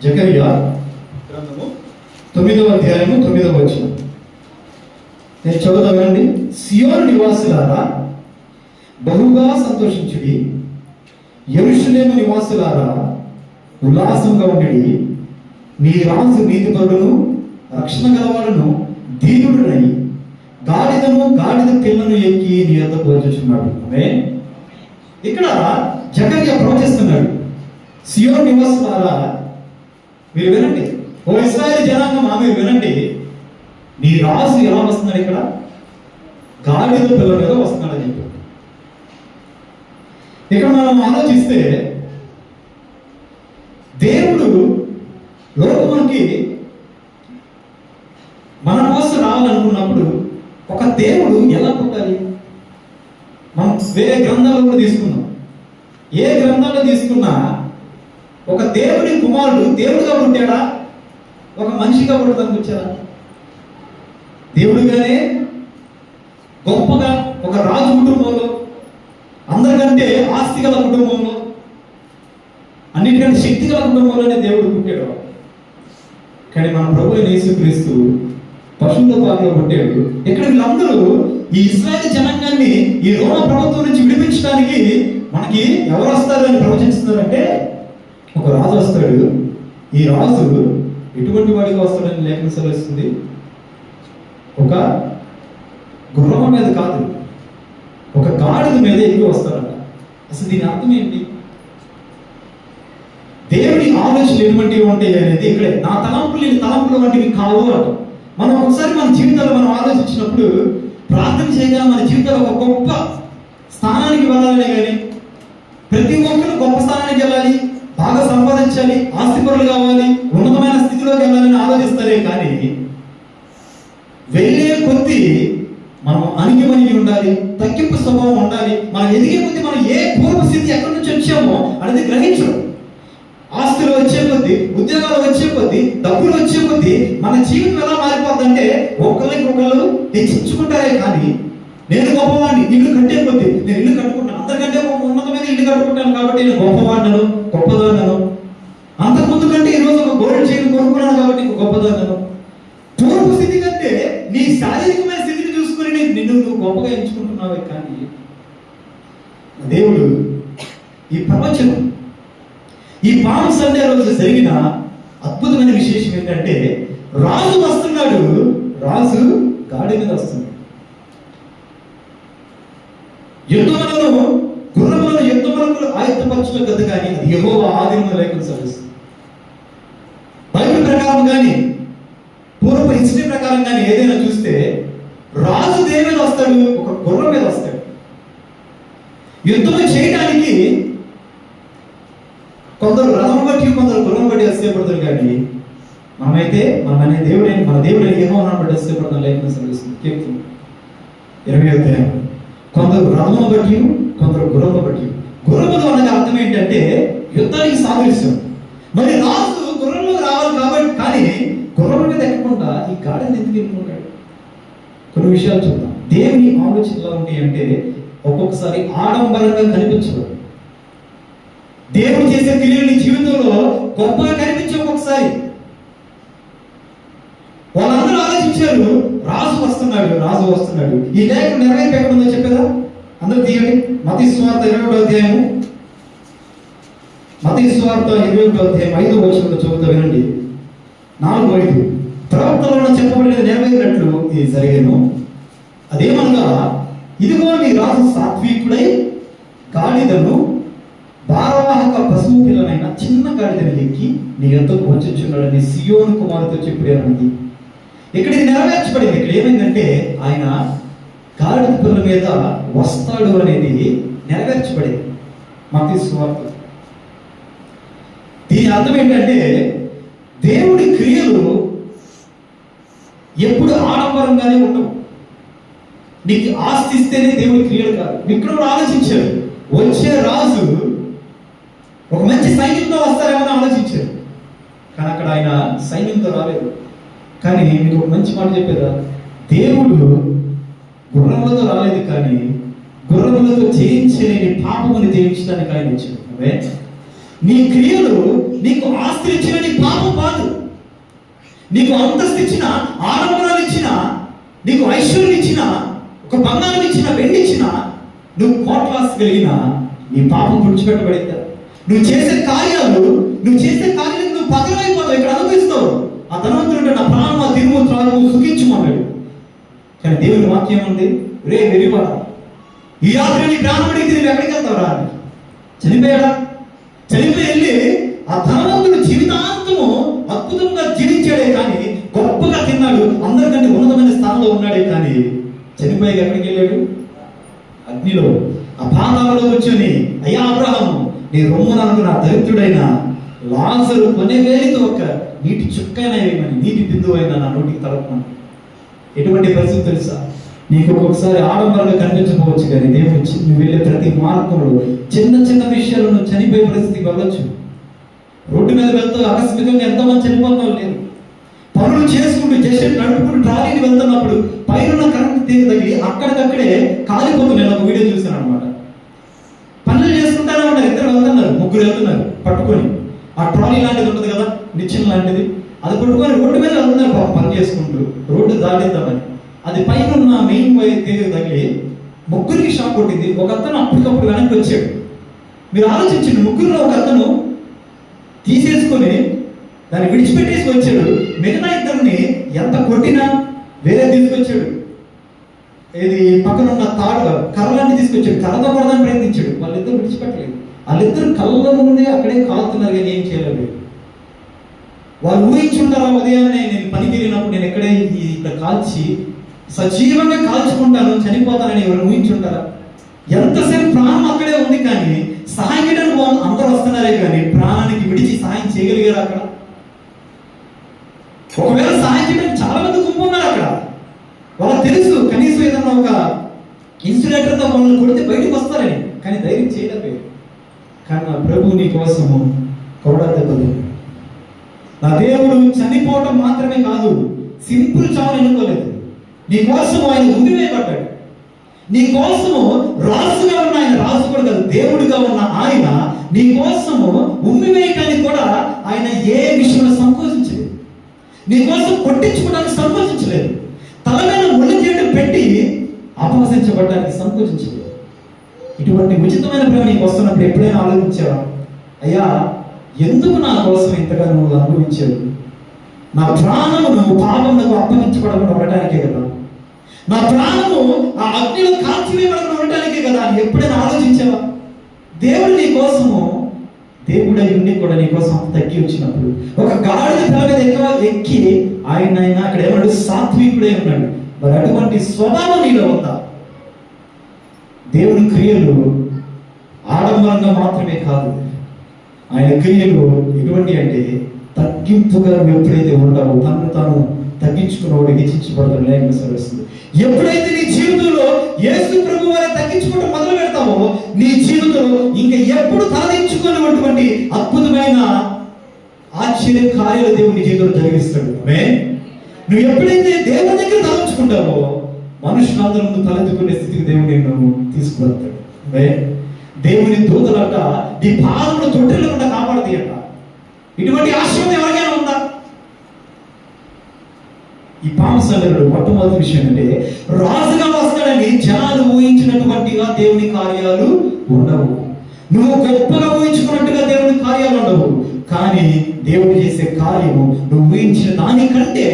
జకర్యా గ్రంథము 9వ అధ్యాయము 9వ వచనం. నేను చదువుతానండి. సియోను నివాసులారా బహుగా సంతోషించుడి, యెరూషలేము నివాసులారా ఉల్లాసంగా ఉండి, మీ రాజు నీతిపరుడును రక్షణ గలవాడును దీనుడునై గాడిద పిల్లను ఎక్కి నీ యొద్దకు వచ్చుచున్నాడు. ఆమేన్. ఇక్కడ జకర్యా ప్రవచిస్తున్నాడు, సియోను నివాసులారా మీరు వినండి, ఓ ఇశ్రాయేలు జనాంగమా మీరు వినండి, నీ రాజు ఎలా వస్తున్నాడు? ఇక్కడ గాడిద పిల్ల మీద వస్తున్నాడని చెప్పి. ఇక్కడ మనం ఆలోచిస్తే దేవుడు లోకమునికి మన కోసం రావాలనుకున్నప్పుడు ఒక దేవుడు ఎలా పుట్టాలి? మనం వేరే గ్రంథాలు కూడా తీసుకున్నాం. ఏ గ్రంథాలు తీసుకున్నా ఒక దేవుడి కుమారుడు దేవుడిగా పుట్టాడా, ఒక మనిషిగా పుట్టడానికి వచ్చాడా? దేవుడిగానే గొప్పగా ఒక రాజు కుటుంబంలో, అందరికంటే ఆస్తి గల కుటుంబంలో, అన్నిటికంటే శక్తి గల కుటుంబంలోనే దేవుడు పుట్టాడు. కానీ మన ప్రభు యేసుక్రీస్తు పశువుల పాకలో పుట్టాడు. ఇక్కడ వీళ్ళందరూ ఈ ఇశ్రాయేలు జనాంగాన్ని ఈ రోమ ప్రభుత్వం నుంచి విడిపించడానికి మనకి ఎవరు వస్తారు అని ప్రవచిస్తున్నారంటే ఒక రాజు వస్తాడు. ఈ రాజు ఎటువంటి వాడిగా వస్తాడని లేఖనం సెలవిస్తుంది. ఒక గుర్రం మీద కాదు, ఒక గాడిద మీద ఎక్కి వస్తాడట. అసలు దీని అర్థం ఏంటి? దేవుడి ఆలోచనలు ఎటువంటివి ఉంటాయి అనేది ఇక్కడే. నా తలంపులు నీ తలంపులు వంటివి కావు అంట. మనం ఒకసారి మన జీవితాల్లో మనం ఆలోచించినప్పుడు ప్రార్థన చేయగా మన జీవితంలో ఒక గొప్ప స్థానానికి వెళ్ళాలని, కానీ ప్రతి ఒక్కరు గొప్ప స్థానానికి వెళ్ళాలి, బాగా సంపాదించాలి, ఆస్తిపరులు కావాలి, ఉన్నతమైన స్థితిలోకి వెళ్ళాలని ఆలోచిస్తారే కానీ వెళ్ళే కొద్దీ మనం అణిగిమణిగి ఉండాలి, తగ్గింపు స్వభావం ఉండాలి. మనం ఎదిగే కొద్దీ మనం ఏ పూర్వ స్థితి ఎక్కడి నుంచి వచ్చామో అనేది గ్రహించడం. ఆస్తులు వచ్చే కొద్దీ, ఉద్యోగాలు వచ్చే కొద్దీ, డబ్బులు వచ్చే కొద్దీ మన జీవితం ఎలా మారిపోతుందంటే ఒకరికి ఒకళ్ళు హెచ్చించుకుంటారే కానీ నేను గొప్పవాడిని, ఇల్లు కట్టే కొద్దీ నేను ఇల్లు కట్టుకుంటాను, అంతకంటే ఉన్నతమైన ఇల్లు కట్టుకుంటాను కాబట్టి నేను గొప్పవాడినను, గొప్పదాన్నను, అంతకుముందు కంటే ఈరోజు ఒక గోల్డ్ చైన్ కొనుక్కున్నాను కాబట్టి ఇంకో గొప్పదాన్నను. పూర్వ స్థితి కంటే నీ శారీరకమైన స్థితిని చూసుకుని నిన్ను నువ్వు గొప్పగా ఎంచుకుంటున్నావే కానీ దేవుడు ఈ ప్రపంచం ఈ పాము సండే రోజు జరిగిన అద్భుతమైన విశేషం ఏంటంటే రాజు వస్తున్నాడు, రాజు గాడి మీద వస్తున్నాడు. యుద్ధములను గుర్రములను యుద్ధములకు ఆయుధపరచుట కదా కానీ అది యెహోవా ఆధీనంలో లేకుండా సరిస్తుంది. బైబిల్ ప్రకారం కానీ పూర్వ హిస్టరీ ప్రకారం కానీ ఏదైనా చూస్తే రాజు దేని మీద వస్తాడు? ఒక గుర్రం మీద వస్తాడు. యుద్ధం చేయడానికి కొందరు రథం బట్టి కొందరు గుర్రం బట్టి వస్తేపడతారు కానీ మనమైతే మన దేవుడు యెహోవాను బట్టి వస్తేపడతాం. లేఖనం సెలవిస్తుంది కీర్తన 20వ అధ్యాయం. కొందరు రథము బట్టి, కొందరు గుర్రము బట్టి. గుర్రములు అనగా అర్థం ఏంటంటే యుద్ధానికి సాదృశ్యం. మరి రాజు గుర్రంలో రావాలి కాబట్టి, కానీ గుర్రం మీద ఎక్కకుండా ఈ గాడిని ఎందుకు ఎన్నుకుంటాడు? కొన్ని విషయాలు చూద్దాం. దేవుని ఆలోచన ఎలా ఉంటాయి అంటే ఒక్కొక్కసారి ఆడంబరంగా కనిపించదు. దేవుడు చేసే క్రియలు నీ జీవితంలో గొప్పగా కనిపించే. ఒక్కొక్కసారి వాళ్ళందరూ ఆలోచించారు రాజు వస్తున్నాడు. ఈ లేఖనం నెరవేర్పు ఎక్కడుందో చెప్పేదా? అందరూ తీయండి. మత్తయి సువార్త 21వ అధ్యాయము, మత్తయి సువార్త 21వ అధ్యాయం 5వ వచనంలో చదువుతా వినండి. 4:5 ప్రవక్తలలో చెప్పబడినది నెరవేరినట్లు ఇది జరిగేను. అదేమనగా ఇదిగో నీ రాజు సాత్వికుడై గాడిదను భారవాహక పశువు పిల్లనైన చిన్న గాడిదని ఎక్కి నీ యొద్దకు వచ్చుచున్నాడని సియోను కుమారుతో చెప్పారన్నది. ఇక్కడ ఇది నెరవేర్చబడింది. ఇక్కడ ఏమైందంటే ఆయన గాడిద పిల్ల మీద వస్తాడు అనేది నెరవేర్చబడింది మత్తయి సువార్త. దీని అర్థం ఏంటంటే దేవుడి క్రియలు ఎప్పుడు ఆడంబరంగానే ఉండవు. నీకు ఆస్తి ఇస్తేనే దేవుడి క్రియలు కాదు. ఇక్కడ ఆలోచించారు వచ్చే రాజు ఒక మంచి సైన్యంతో వస్తారేమని ఆలోచించారు, కానీ అక్కడ ఆయన సైన్యంతో రాలేదు. కానీ మీకు ఒక మంచి మాట చెప్పేదా? దేవుడు గుర్రములతో రాలేదు, కానీ గుర్రములతో జయించలేని పాపముని జయించడానికి ఆయన వచ్చాడు. నీ క్రియలు నీకు ఆస్తి ఇచ్చిన నీ పాపం నీకు అంతస్తు ఇచ్చిన, ఆడంబరాలు ఇచ్చిన, నీకు ఐశ్వర్యం ఇచ్చిన, ఒక బంగారం ఇచ్చిన, వెండి ఇచ్చిన, నువ్వు కోట్లాస్ కలిగిన నీ పాపం తుడిచిపెట్టబడిందా? నువ్వు చేసే కార్యాలు నువ్వు పతనమైపోతావు, ఇక్కడ అనుభవిస్తావు. ఆ ధనవంతుడు నా ప్రాణమా తిరుము త్రాగు సుఖించుమన్నాడు. కానీ దేవుని వాక్యం ఉంది, రే వెరివాడ, ఈ రాత్రి నీ ప్రాణం అడిగితే నువ్వు ఎక్కడికి వెళ్తావురా? చనిపోయాడా? చనిపోయి వెళ్ళి ఆ ధనవంతుడు జీవితాంతము అద్భుతంగా జీవించాడే కానీ, గొప్పగా తిన్నాడు, అందరికంటే ఉన్నతమైన స్థానంలో ఉన్నాడే కానీ, చనిపోయి ఎక్కడికి వెళ్ళాడు? అగ్నిలో, ఆ పాతాళంలో కూర్చొని, అయ్యా అబ్రహాము, నీ రొమ్మునందు నా దరిద్రుడైన లాజరు కొనే వేలితో ఒక నీటి చుక్కైనా వేయమని, నీటి బిందువు అయినా నా నోటికి తలపమని. ఎటువంటి పరిస్థితి తెలుసా? నీకు ఒక్కొక్కసారి ఆడంబరంగా కనిపించకపోవచ్చు, కానీ దేవుడు నువ్వు వెళ్ళే ప్రతి మార్గంలో చిన్న చిన్న విషయాలు నువ్వు చనిపోయే పరిస్థితికి వెళ్ళొచ్చు. రోడ్డు మీద వెళ్తూ ఆకస్మికంగా ఎంతోమంది చనిపోతావు లేదు. పనులు చేసుకుంటూ జస్ట్ నడుపుకుంటూ ట్రాలీకి వెళ్తున్నప్పుడు పైన కరెంట్ తీగ తగిలి అక్కడికక్కడే కాలిపోతుంది. నేను ఒక వీడియో చూశాను అనమాట. పనులు చేసుకుంటానే ఉన్నారు, ఇద్దరు వెళ్తున్నారు, ముగ్గురు వెళ్తున్నారు పట్టుకొని. ఆ ట్రాలీ లాంటిది ఉంటుంది కదా, నిచ్చెన లాంటిది, అది పట్టుకొని రోడ్డు మీద వెళ్తున్నారు పని చేసుకుంటూ, రోడ్డు దాటిద్దామని. అది పైన ఉన్న మెయిన్ తీగ తగిలి ముగ్గురికి షాక్ కొట్టింది. ఒక అతను అప్పటికప్పుడు వెనక్కి వచ్చాడు. మీరు ఆలోచించండి, ముగ్గురులో ఒక అతను తీసేసుకొని దాన్ని విడిచిపెట్టేసి వచ్చాడు. మిగతా ఇద్దరిని ఎంత కొట్టినా వేరే తీసుకొచ్చాడు. ఇది పక్కన ఉన్న తాడు కర్రలన్నీ తీసుకొచ్చాడు, కర్రతో కొడదాన్ని ప్రయత్నించాడు. వాళ్ళిద్దరు విడిచిపెట్టలేదు. వాళ్ళిద్దరు కళ్ళ ముందే అక్కడే కాలుతున్నారు, కానీ ఏం చేయలేదు. వాళ్ళు ఊహించుంటారా, ఉదయాన్నే నేను పనికి వెళ్ళినప్పుడు నేను ఎక్కడే ఇక్కడ కాల్చి సజీవంగా కాల్చుకుంటాను, చనిపోతానని ఎవరు ఊహించుంటారా? ఎంతసేపు ప్రాణం అక్కడే ఉంది, కానీ సహాయం చేయడానికి అందరూ వస్తున్నారే కానీ ప్రాణానికి విడిచి సహాయం చేయగలిగారు అక్కడ? ఒకవేళ సహాయం చేయడానికి చాలా మంది గుంపు ఉన్నారు అక్కడ. వాళ్ళకి తెలుసు కనీసం ఏదన్నా ఒక ఇన్సులేటర్తో వాళ్ళని కొడితే బయటకు వస్తారని, కానీ ధైర్యం చేయలేకపోయారు. కానీ నా ప్రభు నీ కోసము కొరడా దెబ్బలు. నా దేవుడు చనిపోవటం మాత్రమే కాదు, సింపుల్ చావు ఎన్నుకోలేదు. నీ కోసము ఆయన ఉమ్మివేయబడ్డాడు. నీ కోసము రాజుగా ఉన్న ఆయన, రాజు కూడా కాదు, దేవుడిగా ఉన్న ఆయన నీ కోసము ఉమ్మివేయటానికి కూడా ఆయన ఏ విషయంలో సంకోచించలేదు. నీ కోసం కొట్టించుకోవడానికి సంకోచించలేదు. తల మీద ముళ్ళు చేయడం పెట్టి అపహసించబడడానికి సంకోచించలేదు. ఇటువంటి ఉచితమైన ప్రేమ నీకు వస్తున్నప్పుడు ఎప్పుడైనా ఆలోచించావా? అయ్యా, ఎందుకు నా కోసం ఇంతగా నువ్వు అనుభవించావు? నా ప్రాణము నువ్వు పాపములకు అప్పగించబడకుండా ఉండటానికే కదా, నా ప్రాణము ఆ అగ్నిలో కాల్చివేయబడకుండా ఉండటానికే కదా అని ఎప్పుడైనా ఆలోచించావా? దేవుడు నీ కోసము, దేవుడై ఉండి కూడా నీ కోసం తగ్గి వచ్చినప్పుడు, ఒక గాడిద పిల్ల మీద ఎక్కి ఆయన అక్కడ ఏమన్నాడు? సాత్వికుడే ఉన్నాడు. మరి అటువంటి స్వభావం నీలో ఉందా? దేవుని క్రియలు ఆడంబరంగా మాత్రమే కాదు, ఆయన క్రియలు ఎటువంటి అంటే తగ్గింపుగా ఎప్పుడైతే ఉంటావో, తను తాను తగ్గించుకున్నవాడు హెచ్చించబడతాడు, లేకుండా సరిస్తుంది. ఎప్పుడైతే నీ జీవితంలో యేసు ప్రభు వారిని తగ్గించుకోవడం మొదలు పెడతావో, నీ జీవితంలో ఇంకా ఎప్పుడు తలదించుకున్నటువంటి అద్భుతమైన ఆశ్చర్య కార్యాలు దేవుని జీవితంలో జరిగిస్తాడు. నువ్వు ఎప్పుడైతే దేవుని దగ్గర తలంచుకుంటావో, మనుషులందరూ ముందు తలెత్తుకునే స్థితికి దేవుడు నిన్ను తీసుకువెళ్తాడు. దేవుని దూతలంట నీ పాదములు తొట్టిల్లకుండా కాపాడతాయి అంట. ఇటువంటి ఆశ్రమం ఎవరికైనా ఉందా? ఈ పామసంగరుడు మొట్టమొదటి విషయం అంటే, రాజుగా వస్తాడని జనాలు ఊహించినటువంటిగా దేవుని కార్యాలు ఉండవు. నువ్వు గొప్పగా ఊహించుకున్నట్టుగా దేవుని కార్యాలు ఉండవు. కానీ దేవుడు చేసే కార్యము నువ్వు ఊహించిన దానికంటే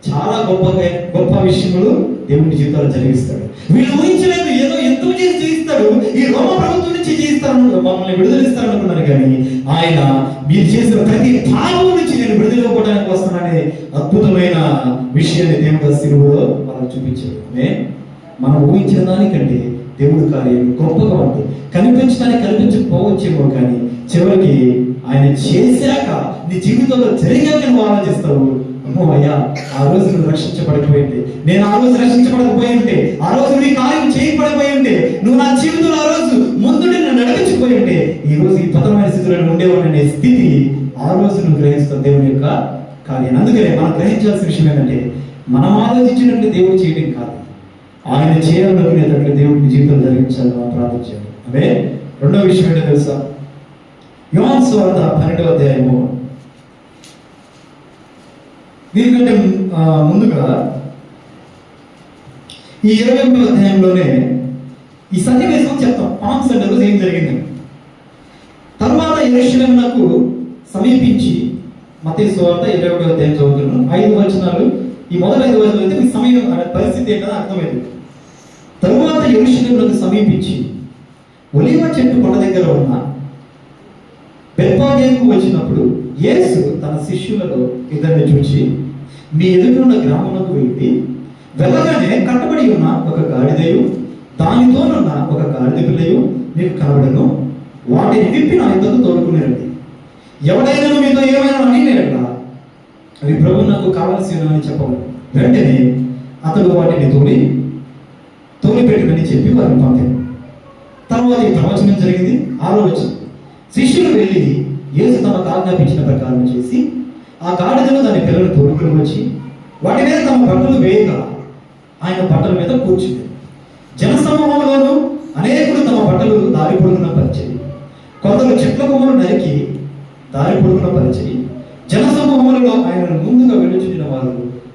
చాలా గొప్ప విషయములు దేవుని జీవితాలు జరిగిస్తాడు. వీళ్ళు ఊహించలేదు, ఏదో ఎంతో చేసి జీవిస్తాడు, ఈ రోమ ప్రభుత్వం నుంచి జీవిస్తారను, మమ్మల్ని విడుదలిస్తారనుకున్నారు. కానీ ఆయన మీరు చేసిన ప్రతి పాపం నుంచి నేను విడుదలవ్వడానికి వస్తున్నానే అద్భుతమైన విషయాన్ని దేవుడు సిలువలో మనకు చూపించాడు. మనం ఊహించిన దానికంటే దేవుడి కార్యం గొప్పగా ఉంటుంది. కనిపించకపోవచ్చేమో, కానీ చివరికి ఆయన చేశాక నీ జీవితంలో జరిగాక నువ్వు ఆలోచిస్తావు, అమ్మో అయ్యా, ఆ రోజు నువ్వు రక్షించబడకపోయింది, నేను ఆ రోజు రక్షించబడకపోయి ఉంటే, ఆ రోజు నీ కార్యం చేయబడిపోయి ఉంటే, నువ్వు నా జీవితంలో ఆ రోజు ముందు నన్ను నడిపించిపోయి ఉంటే, ఈ రోజు ఈ పతమైన స్థితిలో ఉండేవాడు అనే స్థితి ఆ రోజు నువ్వు గ్రహిస్తావు దేవుని యొక్క కార్యాన్ని. అందుకనే మనం గ్రహించాల్సిన విషయం ఏంటంటే, మనం ఆలోచించినట్టు దేవుడు చేయడం కాదు, ఆయన చేయాలనుకునేటట్లు దేవుడిని జీవితం జరిగించాలని మనం ప్రార్థించాలి. అదే రెండో విషయం ఏంటో తెలుసా? యోహాను సువార్త 12వ అధ్యాయము దీనికంటే ముందుగా ఈ 21వ అధ్యాయంలోనే ఈ సన్నివేశం చెప్తాం. పామ్ సండే రోజు ఏం జరిగింది. తర్వాత యెరూషలేమునకు సమీపించి, మత్తయి సువార్త 21వ అధ్యాయం చదువుతున్నాం. 5 వచనాలు, ఈ మొదటి 5 వచనాలు అయితే మీ సమయం పరిస్థితి ఏంటో అర్థమైంది. తరువాత యెరూషలేమునకు సమీపించి ఒలీవ చెట్టు కొండ దగ్గర ఉన్న బెత్ఫాగేకు వచ్చినప్పుడు యేసు తన శిష్యులలో ఇద్దరిని చూచి, మీ ఎదురున్న గ్రామమునకు వెళ్ళగానే కట్టబడి ఉన్న ఒక గాడిదయు దానితోనున్న ఒక గాడిద పిల్లయు మీకు కనబడను. వాటిని విప్పి నా యుద్ధకు తోడుకుని రండి. ఎవడైనా మీతో ఏమైనా అడిగినట్లా అవి ప్రభు నాకు కావలసినవని చెప్పవాలి. వెంటనే అతడు వాటిని తోలిపెట్టుకుని చెప్పి వారిని పంపారు. తర్వాత ఈ ప్రవచనం జరిగింది. 6వ వచనం, శిష్యులు వెళ్ళి యేసు తమకు ఆజ్ఞాపించిన ప్రకారం చేసి ఆ గాడిదను దాని పిల్లలు తోడుకుని వచ్చి వాటి మీద తమ బట్టలు వేయగా ఆయన బట్టల మీద కూర్చుంది. జనసమూహంలోనూ అనేకులు తమ బట్టలు దారి పొడుగున పరిచయి, కొందరు చెట్ల కొమ్మలు నరికి దారి పొడుగున పరిచయి. జనసమూహములలో ఆయనను ముందుగా వెలుచున్న వారు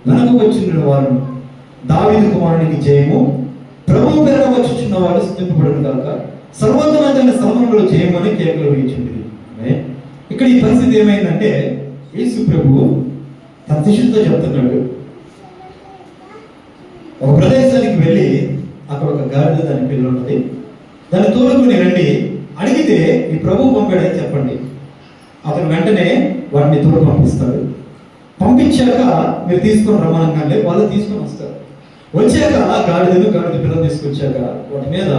వెనక వచ్చిన వారు, దావీదు కుమారునికి జయము, ప్రభువు పేర వచ్చుచున్న వాడు స్తుతింపబడును గాక, సర్వోన్నతమైన స్థలములలో జయమని కేకలు వేయించుంది. ఇక్కడ ఈ పరిస్థితి ఏమైందంటే, యేసు ప్రభువు తన శిష్యులతో చెప్తున్నాడు, ఒక ప్రదేశానికి వెళ్ళి అక్కడ ఒక గాడిద దాని పిల్ల ఉన్నది, దాన్ని తోలుకుని రండి, అడిగితే ఈ ప్రభువు పంపాడని చెప్పండి. అతను వెంటనే వాటిని తోడు పంపిస్తాడు. పంపించాక మీరు తీసుకొని రమ్మనగానే వాళ్ళు తీసుకొని వస్తారు. వచ్చాక గాడిద పిల్లలు తీసుకొచ్చాక వాటి మీద,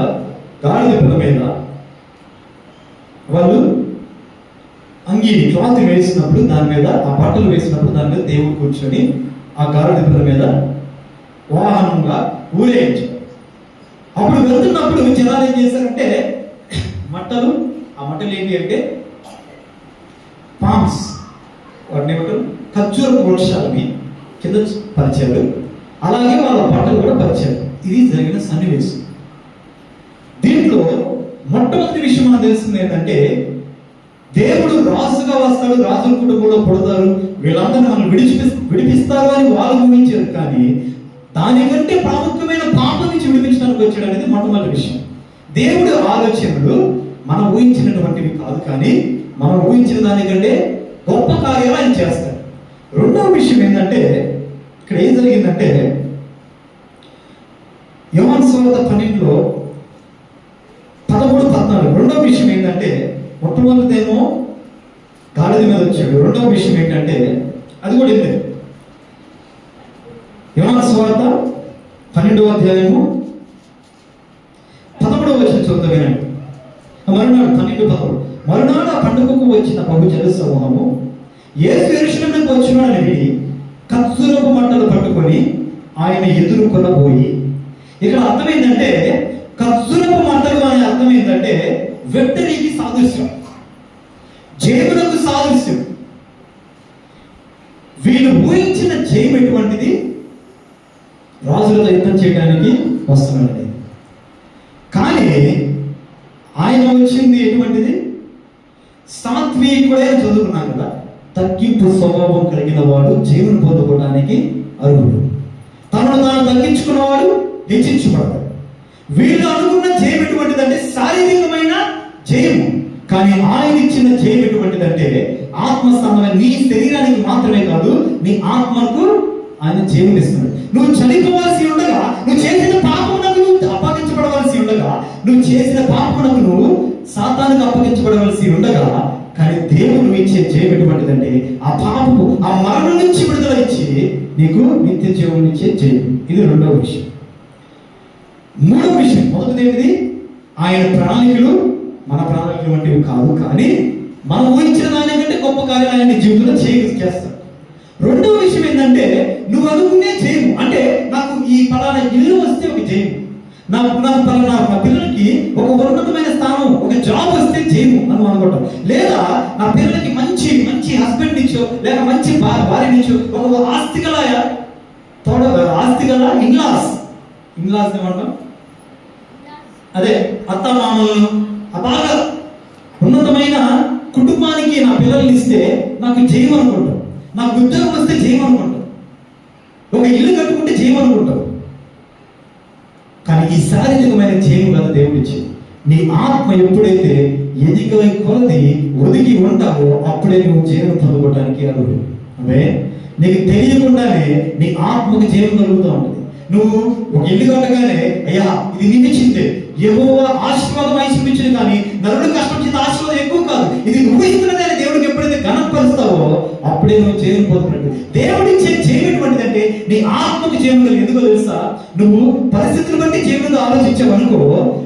గాడిద పిల్ల మీద వాళ్ళు అంగీ క్లాత్ వేసినప్పుడు దాని మీద, ఆ బట్టలు వేసినప్పుడు దాని మీద దేవుడు కూర్చొని ఆ గాడిద పిల్ల మీద వాహనంగా ఊరేగించారు. అప్పుడు వెళ్తున్నప్పుడు జనాలు ఏం చేశారంటే మట్టలు, ఆ మట్టలు ఏంటి అంటే పామ్స్, వాటిని ఏమంటారు, ఖర్జూర వృక్షాలని కింద పరిచారు. అలాగే వాళ్ళ బట్టలు కూడా పరిచారు. ఇది జరిగిన సన్నివేశం. దీంట్లో మొట్టమొదటి విషయం మనకు తెలిసింది ఏంటంటే, దేవుడు రాజుగా వస్తాడు, రాజుల కుటుంబంలో పుడతారు, వీళ్ళందరినీ మనం విడిపిస్తారు అని వాళ్ళు ఊహించారు. కానీ దానికంటే ప్రాముఖ్యమైన పాపం నుంచి విడిపించడానికి వచ్చాడు అనేది మొట్టమొదటి విషయం. దేవుడి ఆలోచనలు మనం ఊహించినటువంటివి కాదు, కానీ మనం ఊహించిన దానికంటే గొప్ప కార్యాలు ఆయన చేస్తాడు. రెండవ విషయం ఏంటంటే, ఇక్కడ ఏం జరిగిందంటే, యోహాను సువార్త 12లో 13-14. రెండవ విషయం ఏంటంటే, మొట్టమొదటిదేమో గాడిద మీద వచ్చాడు. రెండవ విషయం ఏంటంటే, అది కూడా ఏంటంటే యోహాను సువార్త 12వ అధ్యాయము 11వ వచనం చదువుతా వినండి. మరునాడు 12:11, మరునాడు ఆ పండుగకు వచ్చిన బహుజన సమూహము యేసు యెరూషలేమునకు వచ్చునని విని ఖర్జూరపు మంటలు పట్టుకొని ఆయన ఎదుర్కొనబోయి. ఇక్కడ అర్థం ఏంటంటే, ఖర్జూరపు మంటలు అనే అర్థం ఏంటంటే విక్టరీకి సాదృశ్యం, జయమునకు సాదృశ్యం. వీళ్ళు ఊహించిన జయం ఎటువంటిది? రాజులతో యుద్ధం చేయడానికి వస్తున్నాడు. కానీ ఆయన వచ్చింది ఎటువంటిది? సాత్వికుడే చదువుకున్నాం కదా, తగ్గింపు స్వభావం కలిగిన వాడు జయమును పొందుకోవడానికి అర్హుడు. తనను తాను తగ్గించుకున్నవాడు హెచ్చించబడతాడు. వీళ్ళు అనుకున్న జయం ఎటువంటిదంటే శారీరకమైన జయము. కానీ ఆయన ఇచ్చిన జయం ఎటువంటిదంటే ఆత్మస్థానమైన, నీ శరీరానికి మాత్రమే కాదు, నీ ఆత్మకు ఆయన జయం ఇస్తున్నాడు. నువ్వు చనిపోవలసి ఉండగా, నువ్వు చేసిన పాపమునకు నువ్వు అప్పగించబడవలసి ఉండగా, నువ్వు చేసిన పాపమునకు నువ్వు సాతానుకు అప్పగించబడవలసి ఉండగా, కానీ దేవుడు ఇచ్చే జయం ఎటువంటిదంటే ఆ పాపము, ఆ మరణం నుంచి విడుదల ఇచ్చి నీకు నిత్య జీవం ఇచ్చే జయం. ఇది రెండవ విషయం. మూడవ విషయం, మొదటిది ఏమిటి? ఆయన ప్రణాళికలు మన ప్రణాళికలు వంటివి కాదు, కానీ మనం ఊహించిన దానికంటే గొప్ప కార్యాలు ఆయన జీవితంలో చేస్తాడు. రెండవ విషయం ఏంటంటే, నువ్వు అనుకునే జయము అంటే, నాకు ఈ పలానా ఇల్లు వస్తే ఒక జయము, నాకు పలానా నా పిల్లలకి ఒక ఉన్నతమైన స్థానం, ఒక జాబ్ వస్తే జయము అని అనుకుంటాం. లేదా నా పిల్లలకి మంచి మంచి హస్బెండ్ ఇచ్చో, లేక మంచి భార్య ఇచ్చో, ఒక ఆస్తిగల ఇన్లాస్ ఏమంటాం, అదే అత్త మామలను, బాగా ఉన్నతమైన కుటుంబానికి నా పిల్లల్ని ఇస్తే నాకు జయం అనుకుంటాం. నాకు ఉద్యోగం వస్తే జయం అనుకుంటాం. ఒక ఇల్లు కట్టుకుంటే జయం అనుకుంటావు, కానీ ఈ శారీరకమైన జయం కాదు దేవుడు ఇచ్చింది. నీ ఆత్మ ఎప్పుడైతే ఎదిగే కొలది ఒదిగి ఉంటావో అప్పుడే నువ్వు జయం పొందుకోవడానికి అర్హుడు. అవే నీకు తెలియకుండానే నీ ఆత్మకు జయం కలుగుతూ ఉంటుంది. నువ్వు ఒక ఇల్లు కట్టగానే అయ్యా ఇది నిమిచిందే, యెహోవా ఆశీర్వాదం ఐశ్వర్యించింది, కానీ నరుడు కష్టం చేత ఆశీర్వాదం ఎక్కువ కాదు, ఇది నువ్వు ఇస్తున్నదే దేవుడికి ఎప్పుడైతే ఘనపరుస్తావో అప్పుడే నువ్వు జయం పొందుతున్నట్టు. దేవుడి జయం ఎటువంటిదంటే నీ ఆత్మకు జయం కలిగి. ఎందుకో తెలుసా? నువ్వు పరిస్థితులు బట్టి జీవితంలో ఆలోచించావు అనుకో,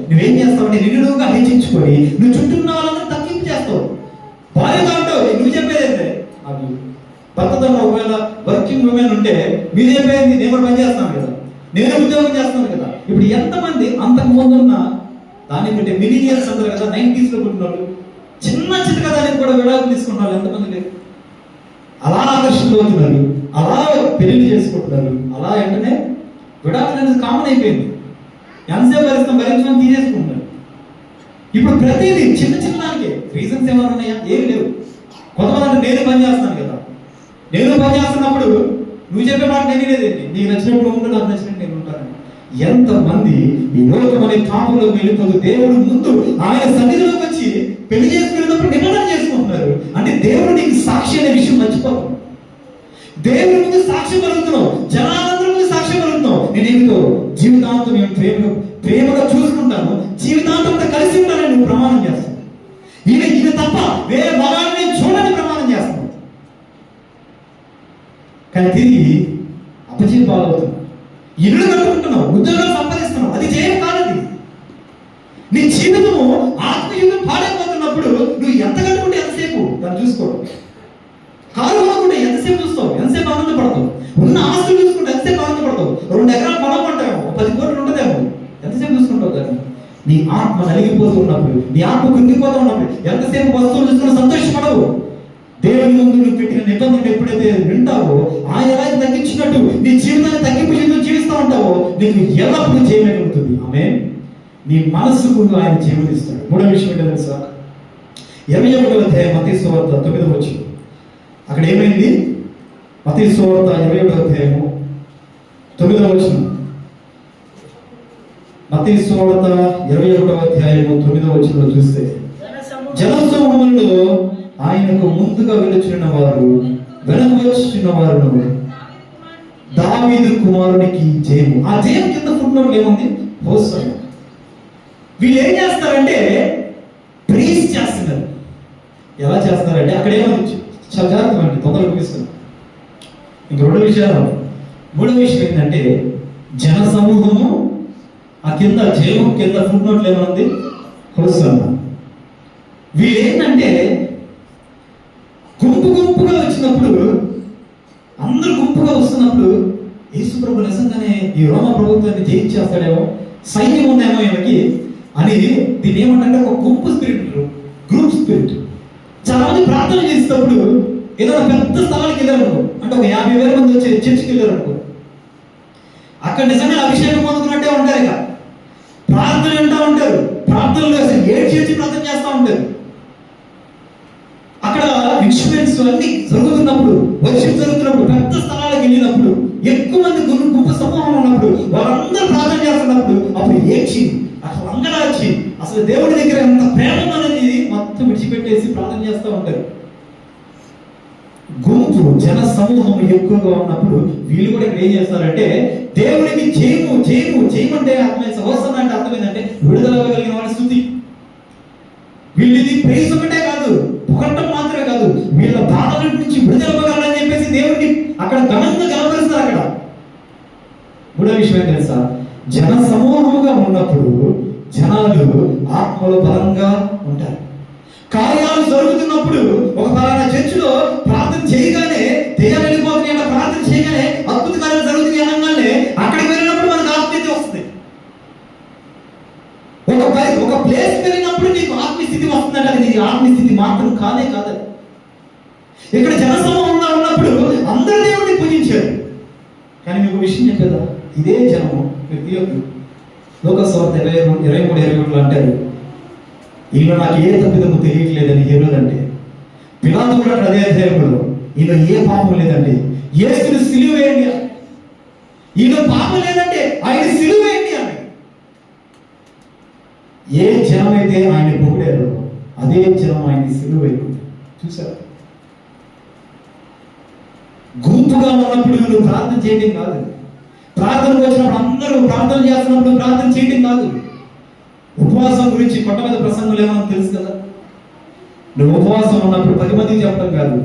నువ్వేం చేస్తావంటే నిన్నుగా హెచ్చించుకొని నువ్వు చుట్టూ ఉన్న వాళ్ళందరూ తగ్గింపు చేస్తావు. భార్యగా ఉంటావు, నువ్వు చెప్పేది అది భర్తతో ఒకవేళ వర్కింగ్ ఉమెన్ ఉంటే మీరు చెప్పేది నేను కూడా పని చేస్తాను కదా, నేను ఉద్యోగం చేస్తాను కదా. ఇప్పుడు ఎంతమంది అంతకు ముందున్న దాన్ని బట్టి మిలీనియర్స్ అంటారు కదా, 90s లో పుట్టిన వాళ్ళు చిన్న చిన్న దానికి కూడా విడాకులు తీసుకుంటున్నారు. ఎంతమంది లేదు? అలా ఆకర్షణలు అవుతున్నారు, అలా పెళ్లి చేసుకుంటున్నారు, అలా వెంటనే విడాకులు అనేది కామన్ అయిపోయింది. ఎంతసేపు భరించడం తీసేసుకుంటున్నారు. ఇప్పుడు ప్రతిదీ చిన్న చిన్నదానికి రీజన్స్ ఏమైనా ఉన్నాయా? ఏమి లేవు. కొంతమంది నేను పని చేస్తాను కదా, నేను పని చేస్తున్నప్పుడు నువ్వు చెప్పే మాట నేను లేదండి, నీకు నచ్చినప్పుడు ఉండు, నాకు నచ్చినట్టు నేను ఉంటాను. ఎంతమంది ఈ లోకం అనే పాపంలోకి వెళ్ళిపోతూ దేవుడు ముందు ఆయన సన్నిధిలోకి వచ్చి పెళ్లి చేసుకునేటప్పుడు నిబంధన చేసుకుంటున్నారు. అంటే దేవుడు నీకు సాక్షి అనే విషయం మర్చిపోతాం. దేవుడి ముందు సాక్ష్యం కలుగుతున్నావు, జనాలందరి ముందు సాక్ష్యం కలుగుతున్నావు. నేనేమిటో జీవితాంతం నేను ప్రేమగా చూసుకుంటాను, జీవితాంతం కలిసి ఉంటానని నువ్వు ప్రమాణం చేస్తావు. ఈయన తప్ప వేరే మగాన్ని నేను చూడని ప్రమాణం చేస్తాను. కానీ తిరిగి అపజయం పాలవుతున్నావు. ఇల్లు కట్టుకుంటున్నావు, ఉద్యోగాలు సంపాదిస్తున్నావు, అది జయం కాదు. నీ జీవితము ఆత్మీయంగా పాడైపోతున్నప్పుడు నువ్వు ఎంత కట్టుకుంటే ఎంతసేపు దాన్ని చూసుకోవడం, కారు కొనుక్కుంటే ఎంతసేపు చూస్తావు, ఎంతసేపు ఆనందపడతావు, ఉన్న ఆస్తులు చూసుకుంటే ఎంతసేపు ఆనందపడతావు, 2 ఎకరాలు పొలం కొంటావు, 10 కోట్లు ఉంటుందేమో, ఎంతసేపు చూసుకుంటావు దాన్ని. నీ ఆత్మ నలిగిపోతూ ఉన్నప్పుడు, నీ ఆత్మ కృంగిపోతూ ఉన్నప్పుడు ఎంతసేపు వస్తువులు చూసుకుని సంతోషపడవు. దేవుని ముందు నువ్వు పెట్టిన నిబంధనలు ఎప్పుడైతే వింటావో, ఆయన ఎలా తగ్గించినట్టు నీ జీవితాన్ని తగ్గింపు జీవితం జీవిస్తూ ఉంటావో నీకు ఎల్లప్పుడూ చేయగలుగుతుంది. ఆమె నీ మనస్సుకు ఆయన జీవనిస్తాడు. 3వ విషయం ఏంటో తెలుసా? 21వ అధ్యాయం మత్తయి సువార్త 9వ వచనం. అక్కడ ఏమైంది? మత్తయి సువార్త 21వ అధ్యాయము 9వ వచనం. మత్తయి సువార్త 21వ అధ్యాయము 9వ వచనంలో చూస్తే, జనసమూహంలో ఆయనకు ముందుగా వెలుచున్న వారు వెనక వచ్చుచున్న వారు దావీదు కుమారునికి జయము. ఆ జయం కింద ఫుట్నోట్ ఏముంది? హోసన్న. వీళ్ళు ఏం చేస్తారంటే ప్రీస్ చేస్తున్నారు. ఎలా చేస్తారంటే అక్కడ ఏమని చాలా జాగ్రత్త అండి, తొందరగా ముగిస్తాను. ఇంక 2 విషయాలు. 3వ విషయం ఏంటంటే జన సమూహము, ఆ కింద జయము కింద ఫుట్నోట్లు ఏమనుంది? హోసన్న. వీళ్ళు ఏంటంటే గుంపుగా వచ్చినప్పుడు, అందరూ గుంపుగా వస్తున్నప్పుడు యేసు ప్రభు నిజంగానే ఈ రోమ ప్రభుత్వాన్ని జయించేస్తాడేమో, సైన్యం ఉందేమో ఈయనకి అని దీన్ని ఏమంటే ఒక గుంపు స్పిరిట్, గ్రూప్ స్పిరిట్. చాలా మంది ప్రార్థన చేసేటప్పుడు ఏదో పెద్ద స్థలానికి వెళ్ళారనుకో, అంటే ఒక 50,000 మంది వచ్చి చర్చికి వెళ్ళారనుకో, అక్కడ నిజంగా అభిషేకం పొందుకున్నట్టే ఉంటారు. ఇక ప్రార్థన వింటూ ఉంటారు, ప్రార్థనలు అసలు ఏడ్చి ప్రార్థన చేస్తూ ఉంటారు. అక్కడ ఇన్స్ట్రుమెంట్స్ అన్ని జరుగుతున్నప్పుడు, వర్షిప్ జరుగుతున్నప్పుడు, పెద్ద స్థలాలకు వెళ్ళినప్పుడు, ఎక్కువ మంది గుంపు సమూహం ఉన్నప్పుడు, వాళ్ళందరూ ప్రార్థన చేస్తున్నప్పుడు అప్పుడు ఏడ్చి అసలు అంగలాచి అసలు దేవుడి దగ్గర ఎంత ప్రేమ అనేది మొత్తం విడిచిపెట్టేసి ప్రార్థన చేస్తూ ఉంటారు. గుంపు జన సమూహం ఎక్కువగా ఉన్నప్పుడు వీళ్ళు కూడా ఇక్కడ ఏం చేస్తారంటే దేవుడికి చేయమంటే అర్థమైంది, అవసరం అంటే అర్థమైందంటే విడుదల కలిగిన వాళ్ళ స్థుతి. వీళ్ళది ప్రైజ్ ఒకటే కాదు, పొగట్టం మాత్రమే కాదు, వీళ్ళ బాధల నుంచి విడుదల ఇవ్వగలరని చెప్పేసి దేవుడిని అక్కడ ఘనంగా కనపరుస్తారు. అక్కడ 3వ విషయం ఏం తెలుసా? జన సమూహముగా ఉన్నప్పుడు జనాలు ఆత్మలో బలంగా ఉంటారు. కార్యాలు జరుగుతున్నప్పుడు ఒక పలానా చర్చిలో ప్రార్థన చేయగానే దెయ్యాలు వెళ్ళిపోతున్నాయి, ప్రార్థన చేయగానే అద్భుత కార్యాలు జరుగుతున్నాయి అనగానే అక్కడికి వెళ్ళినప్పుడు మనకు ఆత్మీయత వస్తుంది. ఒక ప్లేస్ వెళ్ళినప్పుడు నీకు ఆత్మీయస్థితి వస్తుందంటే అది నీ ఆత్మీయస్థితి మాత్రం కాదే కాదు. ఇక్కడ జనసమూహంగా ఉన్నప్పుడు అందరూ దేవుడిని పూజించారు. కానీ మీకు విషయం చెప్పేదా, ఇదే జనము లోకస్వార్త 23-21 అంటారు, ఈయన నాకు ఏ తప్పిదము తెలియట్లేదని హేరోదు అంటే, పిలాతు కూడా అదే అధ్యాయంలో ఈయన ఏ పాపం లేదండి, యేసుని సిలువ వేయండి, ఈయన పాపం లేదంటే ఆయన సిలువేయండి అని. ఏ జనం అయితే ఆయన పొగిడారో అదే జనం ఆయన సిలువేయండి. చూసారు? గుంపుగా ఉన్నప్పుడు నువ్వు ప్రార్థన చేయడం కాదు, ప్రార్థనకు వచ్చినప్పుడు అందరూ ప్రార్థన చేస్తున్నప్పుడు ప్రార్థన చేయడం కాదు. ఉపవాసం గురించి కొత్త మీద ప్రసంగం ఏమో తెలుసు కదా. నువ్వు ఉపవాసం ఉన్నప్పుడు 10 మందికి చెప్పడం కాదు,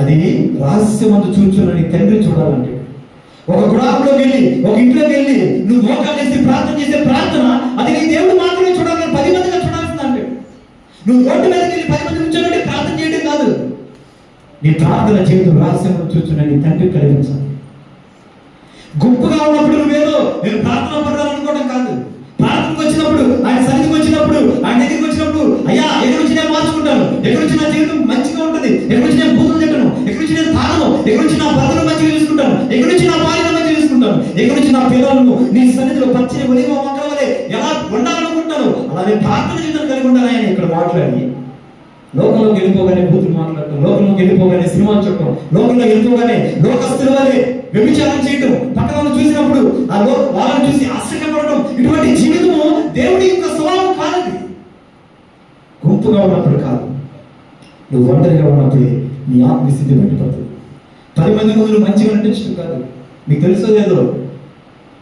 అది రహస్యమందు చూచునని తండ్రి చూడాలంటే. ఒక గుడారంలో వెళ్ళి, ఒక ఇంట్లోకి వెళ్ళి నువ్వు మోకాలు చేసి ప్రార్థన చేసే ప్రార్థన అది నీ దేవుడు మాత్రమే చూడాలి, 10 మందిగా చూడాల్సిందంటే. నువ్వు రోడ్డు మీదకి వెళ్ళి 10 మంది కూర్చోబెట్టి ప్రార్థన చేయడం కాదు, నీ ప్రార్థన చేయడం రహస్యమందు చూచునని తండ్రి కలిగించాలి. గుంపుగా ఉన్నప్పుడు నువ్వేదో నేను ప్రార్థన పడాలనుకోవడం కాదు. ప్రార్థనకు వచ్చినప్పుడు, ఆయన సన్నిధికి వచ్చినప్పుడు, ఆయన దగ్గరికి వచ్చినప్పుడు, అయ్యా ఎక్కడి నుంచి నేను మార్చుకుంటాను, ఎక్కడి నుంచి నా జీవితం మంచిగా ఉంటుంది, ఎక్కడి నుంచి నేను బూతులు తింటాను, ఎక్కడి నుంచి నేను తాగను, ఎక్కడి నుంచి నా భర్తను మంచిగా చూసుకుంటాను, ఎక్కడి నుంచి నా భార్యను మంచిగా చూసుకుంటాను, ఎక్కడి నుంచి నా పిల్లలను నీ సన్నిధిలో పచ్చని ఒలివ మొక్కల వలె ఎలా ఉండాలనుకుంటాను, అలానే ప్రార్థన జీవితం కలిగి ఉండాలని ఆయన ఇక్కడ మాట్లాడి, లోకంలోకి వెళ్ళిపోగానే బూతులు మాట్లాడటం, లోకంలోకి వెళ్ళిపోగానే సినిమాలు చూడటం, లోకంలోకి వెళ్ళిపోగానే లోకస్తుల వలె వ్యభిచారం చేయటం, పక్కన చూసినప్పుడు వాళ్ళని చూసి ఆశ్చర్యపడటం, ఇటువంటి జీవితము దేవుడి యొక్క స్వభావం కాదండి. గుంపుగా ఉన్నప్పుడు కాదు, నువ్వు ఒంటరిగా ఉన్నప్పుడే నీ ఆత్మస్థితి బయటపడుతుంది. 10 మంది ముందు మంచిగా నటించడం కాదు. మీకు తెలుసో లేదో,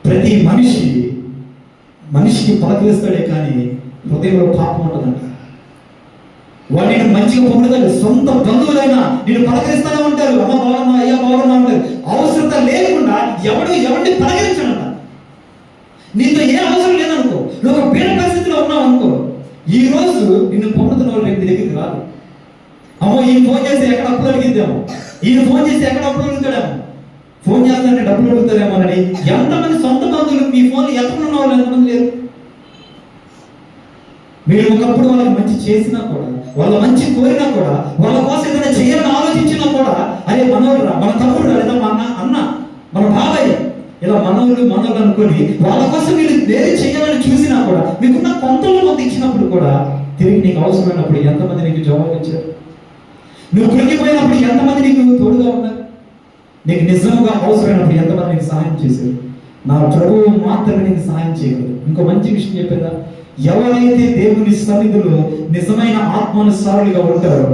ప్రతి మనిషికి పలకరిస్తాడే కానీ హృదయంలో పాపం ఉంటుందంట. వాడు నేను మంచిగా పొగుడుతాడు, సొంత బంధువులైనా నేను పలకరిస్తానే ఉంటారు, అమ్మ బాగున్నా, అయ్యా బాగున్నా ఉంటారు. అవసరత లేకుండా ఎవరిని పలకరించడంట. నీతో ఏ అవసరం లేదనుకో, నువ్వు ఒక పేద పరిస్థితిలో ఉన్నావు అనుకో, ఈ రోజు నిన్ను పొగుడుతున్న వాళ్ళు రేపు దగ్గరికి రాదు. అమ్మో ఈయన ఫోన్ చేసి ఎక్కడ అప్పులు అడిగిద్దామో, ఈయన ఫోన్ చేసి ఎక్కడ అప్పులు అడుగుతాడేమో, ఫోన్ చేస్తానంటే డబ్బులు అడుగుతారేమో అని ఎంతమంది సొంత బంధువులు మీ ఫోన్లు ఎత్తుకున్న వాళ్ళు ఎంతమంది లేరు. మీరు ఒకప్పుడు వాళ్ళకి మంచి చేసినా కూడా, వాళ్ళ మంచి కోరినా కూడా, వాళ్ళ కోసం ఏదైనా చేయాలని ఆలోచించినా కూడా, అరే మనోడు రా, మన తమ్ముడు రా, లేదా మన అన్న, మన బాబాయ్, ఇలా మనోళ్ళు అనుకొని వాళ్ళ కోసం మీరు వేరే చేయాలని చూసినా కూడా, మీకున్న కొంతలో కొంత ఇచ్చినప్పుడు కూడా తిరిగి నీకు అవసరమైనప్పుడు ఎంతమంది నీకు జవాబు ఇచ్చారు? నువ్వు కృంగిపోయినప్పుడు ఎంతమంది నీకు తోడుగా ఉన్నారు? నీకు నిజంగా అవసరమైనప్పుడు ఎంతమంది నీకు సహాయం చేశారు? నా ప్రభువు మాత్రమే నీకు సహాయం చేయగలరు. ఇంకో మంచి విషయం చెప్పేదా, ఎవరైతే దేవుని సన్నిధిలో నిజమైన ఆత్మానుసారులుగా ఉంటారో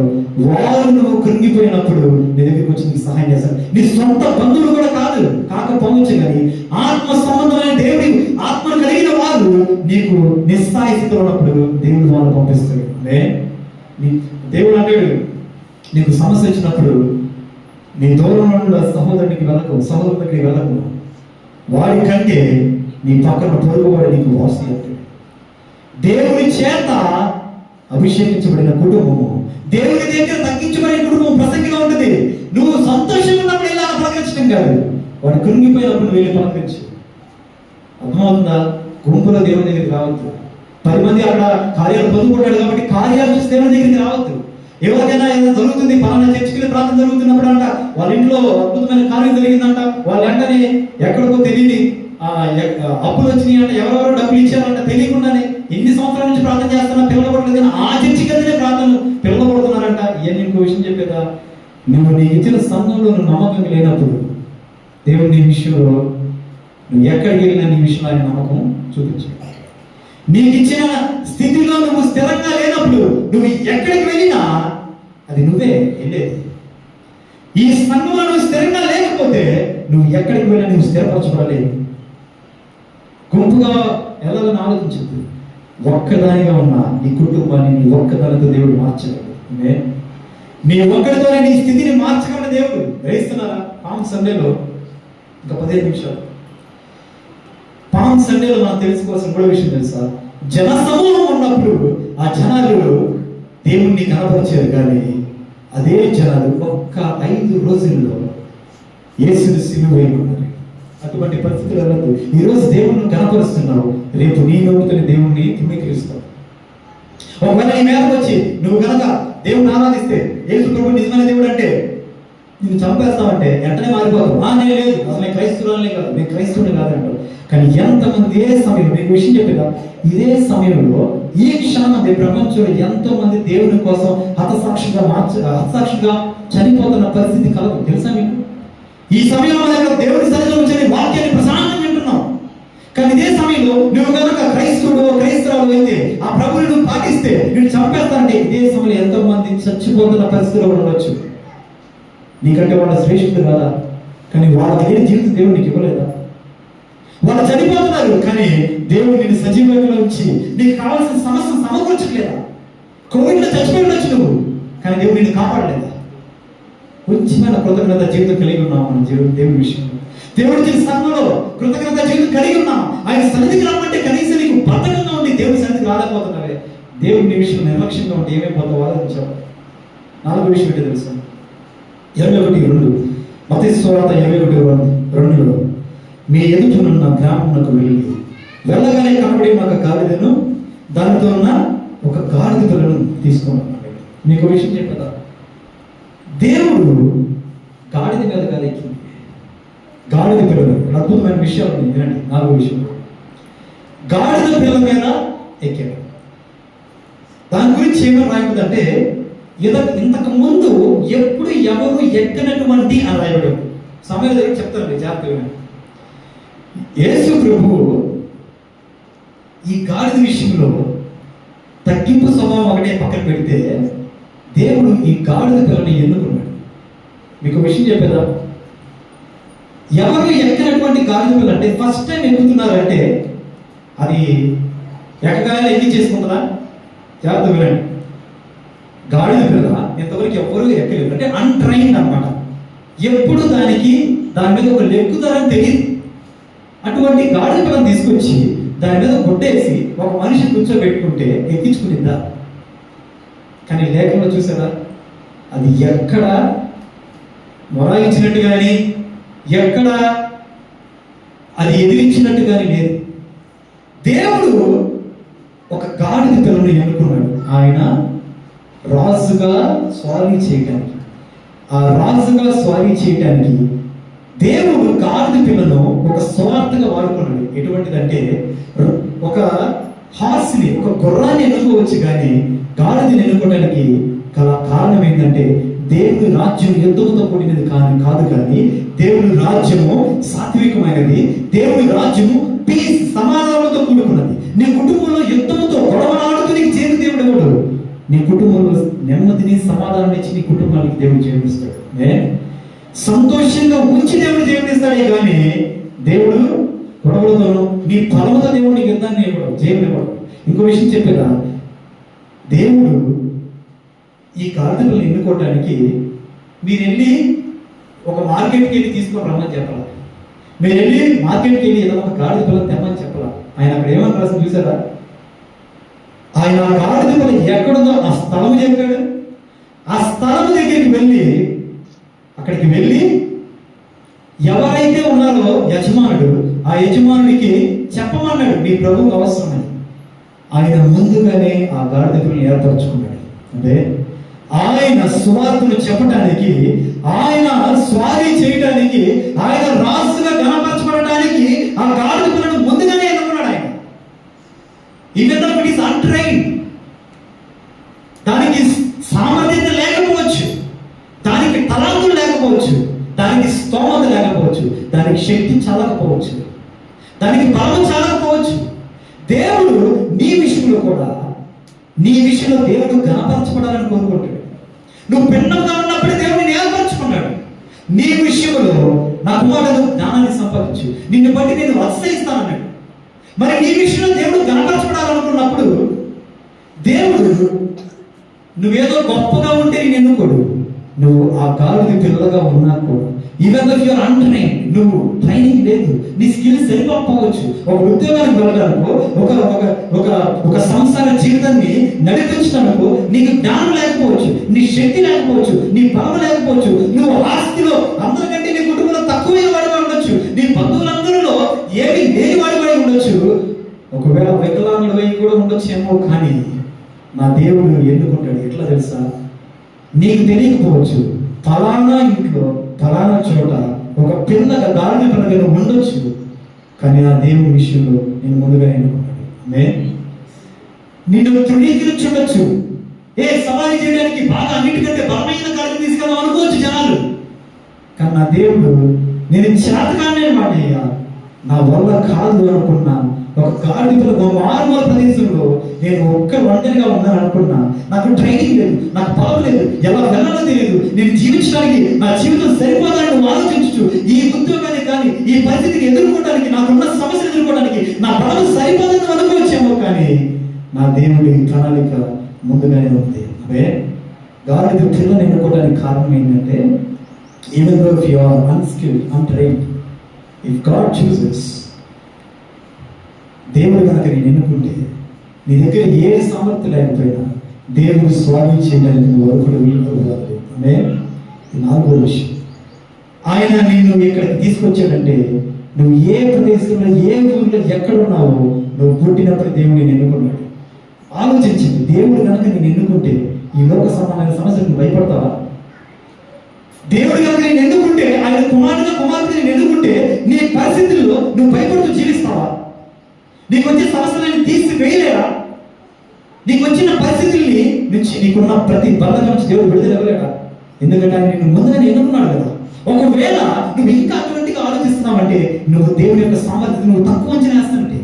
వారు నువ్వు కృంగిపోయినప్పుడు నీ దగ్గరికి వచ్చి నీకు సహాయం చేస్తారు. నీ సొంత బంధువులు కూడా కాకపోవచ్చు కానీ ఆత్మ సంబంధమైన దేవుడి ఆత్మను కలిగిన వారు నీకు నిస్సాయ స్థితిలో ఉన్నప్పుడు దేవుడు వాళ్ళని పంపిస్తాడు. దేవుడు అంటాడు, నీకు సమస్య వచ్చినప్పుడు నీ దూరంలో ఉన్న సహోదరుడికి వెళ్ళకు, వాడి కంటే నీ పక్కన పొరుగువాడు నీకు వాసి అంటాడు. దేవుని చేత అభిషేకించబడిన కుటుంబము, దేవుని దగ్గర తగ్గించబడిన కుటుంబం ప్రసక్తిగా ఉంటుంది. నువ్వు సంతోషంగా ఉన్నప్పుడు ఇలా పలకరించడం కాదు, వాడు కృంగిపోయినప్పుడు నువ్వు వెళ్ళి పలకరించు. అర్థమవుతుందా? గుంపులో దేవుని దగ్గరికి రావద్దు. 10 మంది అక్కడ కార్యాలు పొందుకుంటాడు కాబట్టి కార్యాలు చూసి దేవుని దగ్గరికి రావద్దు. ఎవరికైనా ఏదైనా జరుగుతుంది, పలానా చర్చికి ప్రార్థన జరుగుతున్నప్పుడు అంట వాళ్ళ ఇంట్లో అద్భుతమైన కార్యం జరిగిందంట, వాళ్ళ వెంటనే ఎక్కడికో తెలియని అప్పులు వచ్చినాయి అంట, ఎవరెవరో డబ్బులు ఇచ్చారంట తెలియకుండానే ఎన్ని సంవత్సరాల నుంచి ప్రార్థన చేస్తున్నా పిల్లలు ఆ చర్చికి వెళ్తేనే ప్రార్థనలు పిల్లలు కొడుతున్నారంట. ఇవన్నీ ఇంకో విషయం చెప్పేదా, నువ్వు నీకు ఇచ్చిన సంఘంలో నువ్వు నమ్మకం లేనప్పుడు దేవుడు నీ విషయంలో నువ్వు ఎక్కడికి వెళ్ళినా నీ విషయంలో ఆయన నమ్మకం చూపించాడు. నీకు ఇచ్చిన స్థితిలో నువ్వు స్థిరంగా లేనప్పుడు నువ్వు ఎక్కడికి వెళ్ళినా అది నువ్వే వెళ్ళేది. ఈ సంఘంలో నువ్వు స్థిరంగా లేకపోతే నువ్వు ఎక్కడికి వెళ్ళినా నువ్వు స్థిరపరచబడలేదు. గుంపుగా వెళ్ళాలని ఆలోచించద్దు. ఒక్కదానిగా ఉన్న నీ కుటుంబాన్ని నీ ఒక్కదానితో దేవుడు మార్చగలడు. నీ ఒక్కడితోనే నీ స్థితిని మార్చగల దేవుడు. గ్రహిస్తున్నారా? పామ్ సండేలో ఇంకా 15 నిమిషాలు. పామ్ సండేలో మనం తెలుసుకోవాల్సిన కూడా విషయం తెలుసా, జన సమూహం ఉన్నప్పుడు ఆ జనాలు దేవుణ్ణి కనపరిచారు, కానీ అదే జనాలు ఒక్క 5 రోజుల్లో యేసుని సిలువ వేయమన్నారు. అటువంటి పరిస్థితులు వెళ్ళదు. ఈరోజు దేవుణ్ణి కనపరుస్తున్నావు, రేపు నీ నోటితోని దేవుణ్ణి తృణీకరిస్తావు. ఒకవేళ నీ మీదకి వచ్చి నువ్వు కనుక దేవుణ్ణి ఆరాధిస్తే, యేసు ప్రభు నిజమైన దేవుడు అంటే నిన్ను చంపేస్తామంటే వెంటనే మారిపోతావు. నేను లేదు, అసలు నేను క్రైస్తవులే కాదు, నేను క్రైస్తవుని కాదంటావు. కానీ ఎంతమంది ఏ సమయంలో, మీకు విషయం చెప్పేదా, ఇదే సమయంలో ఈ క్షణం ప్రపంచంలో ఎంతో మంది దేవుని కోసం హతసాక్షిగా చనిపోతున్న పరిస్థితి కలదు. తెలుసా మీకు? ఈ సమయంలో మన యొక్క దేవుడి సన్నిధిలో వచ్చే వాక్యాన్ని ప్రశాంతంగా వింటున్నాం. కానీ ఇదే సమయంలో నువ్వు కనుక క్రైస్తవుడు అయితే ఆ ప్రభువుని నువ్వు పాటిస్తే నేను చంపేస్తానంటే ఇదే సమయంలో ఎంతో మంది చచ్చిపోతున్న పరిస్థితిలో ఉండవచ్చు. నీకంటే వాళ్ళ శ్రేష్ఠుడు కదా, కానీ వాళ్ళ దగ్గర జీవితం దేవుడు నీకు ఇవ్వలేదా? వాళ్ళు చనిపోతున్నారు, కానీ దేవుడు నిన్ను సజీవంగా ఉంచి నీకు కావాల్సిన సమస్య సమకూర్చట్లేదా? కోవిడ్లో చచ్చిపోయి ఉండొచ్చు నువ్వు, కానీ దేవుడు నిన్ను కాపాడలేదా? కొంచెమైన కృతజ్ఞత జీవితం కలిగి ఉన్నాం మన దేవుడి విషయంలో. దేవుడి సంఘంలో కృతజ్ఞత జీవితం కలిగి ఉన్నాం. ఆయన సన్నిధికి రమ్మంటే కనీసం నీకు బద్ధకంగా ఉండి దేవుడి సన్నిధికి రాలేకపోతున్నావే. దేవుడి నీ విషయంలో నిర్లక్ష్యంగా ఉంటే ఏమైపోతావు ఆలోచించావు. 4వ విషయం ఏంటో తెలుసా? 21:2 మత్తయి సువార్త 21:2 మీ ఎదుటనున్న గ్రామమునకు వెళ్ళగానే కనబడి ఒక గాడిదను దానితో ఉన్న ఒక గాడిద పిల్లను తీసుకున్నాడు. మీకు విషయం చెప్పదా? దేవుడు గాడిద మీద కాదు ఎక్కింది, గాడిద పిల్లలు. అద్భుతమైన విషయాలు వినండి. 4వ విషయం, గాడిద పిల్లల మీద ఎక్కాడు. దాని గురించి ఏమో రాయబడిందంటే ఇంతకు ముందు ఎప్పుడు ఎవరు ఎక్కనటువంటి అని రాయబడి. సమయం దగ్గర చెప్తాను జాగ్రత్తగా. యేసు ప్రభు ఈ గాడిద విషయంలో తగ్గింపు స్వభావం ఒకటే పక్కన పెడితే దేవుడు ఈ గాడిద పిల్లని ఎన్నుకున్నాడు. మీకు విషయం చెప్పేదా? ఎవరు ఎక్కనటువంటి గాడిద పిల్ల అంటే ఫస్ట్ టైం ఎక్కుతున్నారంటే అది ఎక్కగానే ఎక్కి చేసుకుంటారా? జాగ్రత్త వినండి. గాడిద పిల్ల ఇంతవరకు ఎవరు ఎక్కలేదు, అంటే అన్ట్రైన్డ్ అన్నమాట. ఎప్పుడు దాని మీద ఒక లెక్కుతారని తెలియదు. అటువంటి గాడిద పిల్లని తీసుకొచ్చి దాని మీద గుడ్డేసి ఒక మనిషి కూర్చోబెట్టుకుంటే ఎక్కించుకునిద్దా? కానీ లేఖలో చూసారా, అది ఎక్కడ మొరాయించినట్టు కానీ ఎక్కడ అది ఎదిరించినట్టు కానీ లేదు. దేవుడు ఒక గాడిద పిల్లని ఎన్నుకున్నాడు. ఆయన రాజుగా స్వారీ చేయడానికి, ఆ రాజుగా స్వారీ చేయడానికి దేవుడు గాడిద పిల్లను ఒక స్వార్థగా వాడుకున్నాడు. ఎటువంటిదంటే ఒక హార్స్ని, ఒక గుర్రాన్ని ఎన్నుకోవచ్చు, కానీ గాడిదని ఎన్నుకోవడానికి గల కారణం ఏంటంటే దేవుడి రాజ్యం యుద్ధంతో కూడినది కాదు కానీ దేవుడి రాజ్యము సాత్వికమైనది. దేవుడి రాజ్యము పీస్, సమాధానంతో కూడుకున్నది. నీ కుటుంబంలో యుద్ధంతో గొడవలాడుతూ నీకు చేరు దేవుడు ఎవడు? నీ కుటుంబంలో నెమ్మదిని సమాధానం ఇచ్చి నీ కుటుంబానికి దేవుడు జీవనిస్తాడు. సంతోషంగా ఉంచి దేవుడు జీవనిస్తాడే కానీ దేవుడు గొడవలతోనూ నీ ఫలముతో దేవుడు నీకు యుద్ధాన్ని ఇవ్వడు, జీవనివ్వడు. ఇంకో విషయం చెప్పేదా, దేవుడు ఈ గాడిదలను ఎన్నుకోవడానికి మీరు వెళ్ళి ఒక మార్కెట్కి వెళ్ళి తీసుకొని రమ్మని చెప్పాలి. మీరు వెళ్ళి మార్కెట్కి వెళ్ళి ఏదైనా ఒక గాడిద పిల్లని తెమ్మని చెప్పాల. ఆయన అక్కడ ఏమని రాసి చూసారా? ఆయన ఆ గాడిద పిల్ల ఎక్కడుందో ఆ స్థలం చెప్పాడు. ఆ స్థలం దగ్గరికి వెళ్ళి అక్కడికి వెళ్ళి ఎవరైతే ఉన్నారో యజమానుడు, ఆ యజమానుడికి చెప్పమన్నాడు నీ ప్రభువుకు అవసరమని. ఆయన ముందుగానే ఆ గాడిద పిల్లని ఏర్పరచుకున్నాడు. అంటే ఆయన సువార్తను చెప్పడానికి, ఆయన స్వారీ చేయడానికి, ఆయన రాజుగా గణపరచబడటానికి ఆ గాడిద పిల్లను ముందుగానే ఎన్నుకున్నాడు ఆయన. ఈవెన్ ఇట్ ఈస్ అన్ట్రైన్డ్, దానికి సామర్థ్యత లేకపోవచ్చు, దానికి తలాంతులు లేకపోవచ్చు, దానికి స్తోమత లేకపోవచ్చు, దానికి శక్తి చాలకపోవచ్చు, దానికి బలం చాలకపోవచ్చు. దేవుడు నీ విషయంలో కూడా, నీ విషయంలో దేవుడు గణపరచబడాలని కోరుకుంటాడు. నువ్వు భిన్నంగా ఉన్నప్పుడే దేవుడిని ఏర్పరచుకున్నాడు. నీ విషయంలో నా కుమారుడు జ్ఞానాన్ని సంపాదించు, నిన్ను బట్టి నేను వత్సయిస్తానన్నాడు. మరి నీ విషయంలో దేవుడు గణపరచబడాలనుకున్నప్పుడు దేవుడు నువ్వేదో గొప్పగా ఉంటే నేను ఎన్నుకోడు. నువ్వు ఆ గాడిద పిల్లగా ఉన్నా కూడా, even if you are untrained, నువ్వు ట్రైనింగ్ లేదు, నీ స్కిల్స్ సరిపోవచ్చు, ఒక ఉద్యోగానికి వెళ్ళడానికి, ఒక సంసార జీవితాన్ని నడిపించడానికి నీకు జ్ఞానం లేకపోవచ్చు, నీ శక్తి లేకపోవచ్చు, నీ బలం లేకపోవచ్చు, నువ్వు ఆస్తిలో అందరికంటే నీ కుటుంబంలో తక్కువైన వాడిగా ఉండొచ్చు, నీ బంధువులందరిలో ఏమి లేని వాడిగా ఉండొచ్చు, ఒకవేళ వికలాంగుడు కూడా ఉండొచ్చేమో. కానీ నా దేవుడు ఎన్నుకుంటాడు. ఎట్లా తెలుసా? నీకు తెలియకపోవచ్చు, ఫలానా ఇంట్లో ఫలానా చోట ఒక పిల్లగా గాడిద పిల్లగా ఉండొచ్చు, కానీ ఆ దేవుడి విషయంలో నేను ముందుగా ఎన్నుకున్నాడు. నిన్ను తృణీకరించవచ్చు. సవారీ చేయడానికి బాగా అన్నిటికంటే బలమైన గాడిద తీసుకెళ్ళాం అనుకోవచ్చు జనాలు, కానీ నా దేవుడు నేను చేతకానే వాడయ్యా, నా వల్ల కాదు అనుకున్నా. ఒక గాడిదలో మారుమూల ప్రదేశంలో నేను ఒంటరిగా ఉన్నాను అనుకున్నా. నాకు ట్రైనింగ్ లేదు, నాకు పాలు లేదు, ఎలా వెళ్ళాలో తెలియదు. నేను జీవించడానికి నా జీవితం సరిపోదని నువ్వు ఆలోచించు. ఈ ఉద్యోగాన్ని కానీ ఈ పరిస్థితిని ఎదుర్కోవడానికి, నాకున్న సమస్యలు ఎదుర్కోవడానికి నా బలం సరిపోదని అనుకోవచ్చేమో, కానీ నా దేవుడి ప్రణాళిక ముందుగానే ఉంది. అవే గాడిద పిల్లని ఎన్నుకోవడానికి కారణం ఏంటంటే, even though if you are unskilled, untrained, if God chooses, దేవుడు కనుక నేను ఎన్నుకుంటే, నీ దగ్గర ఏ సామర్థ్యం లేకపోయినా దేవుడు స్వాధీనం చేయడానికి నువ్వు వరకు వీలుకోవాలి. అంటే నాలుగో విషయం, ఆయన నిన్ను ఇక్కడికి తీసుకొచ్చాడంటే, నువ్వు ఏ ప్రదేశంలో ఏ ఊరిలో ఎక్కడున్నావో నువ్వు పుట్టినప్పుడు దేవుడు నేను ఎన్నుకున్నాడు. ఆలోచించింది, దేవుడు కనుక నేను ఎన్నుకుంటే ఈ లోక సమానమైన సమస్యలకు భయపడతావా? దేవుడు కనుక నేను ఎన్నుకుంటే, ఆయన కుమార్తె నేను ఎన్నుకుంటే నీ పరిస్థితుల్లో నువ్వు భయపడుతూ జీవిస్తావా? నీకు వచ్చే సమస్యలను తీసి వేయలేరా? నీకు వచ్చిన పరిస్థితుల్ని నుంచి నీకున్న ప్రతి బంధం నుంచి దేవుడు విడుదల ఇవ్వలేడా? ఎందుకంటే ఆయన నిన్ను ముందుగానే ఎన్నుకున్నాడు కదా. ఒకవేళ నువ్వు ఇంకా అటువంటిగా ఆలోచిస్తున్నావంటే నువ్వు దేవుని యొక్క సామర్థ్యం నువ్వు తక్కువ అంచనా వేస్తానంటే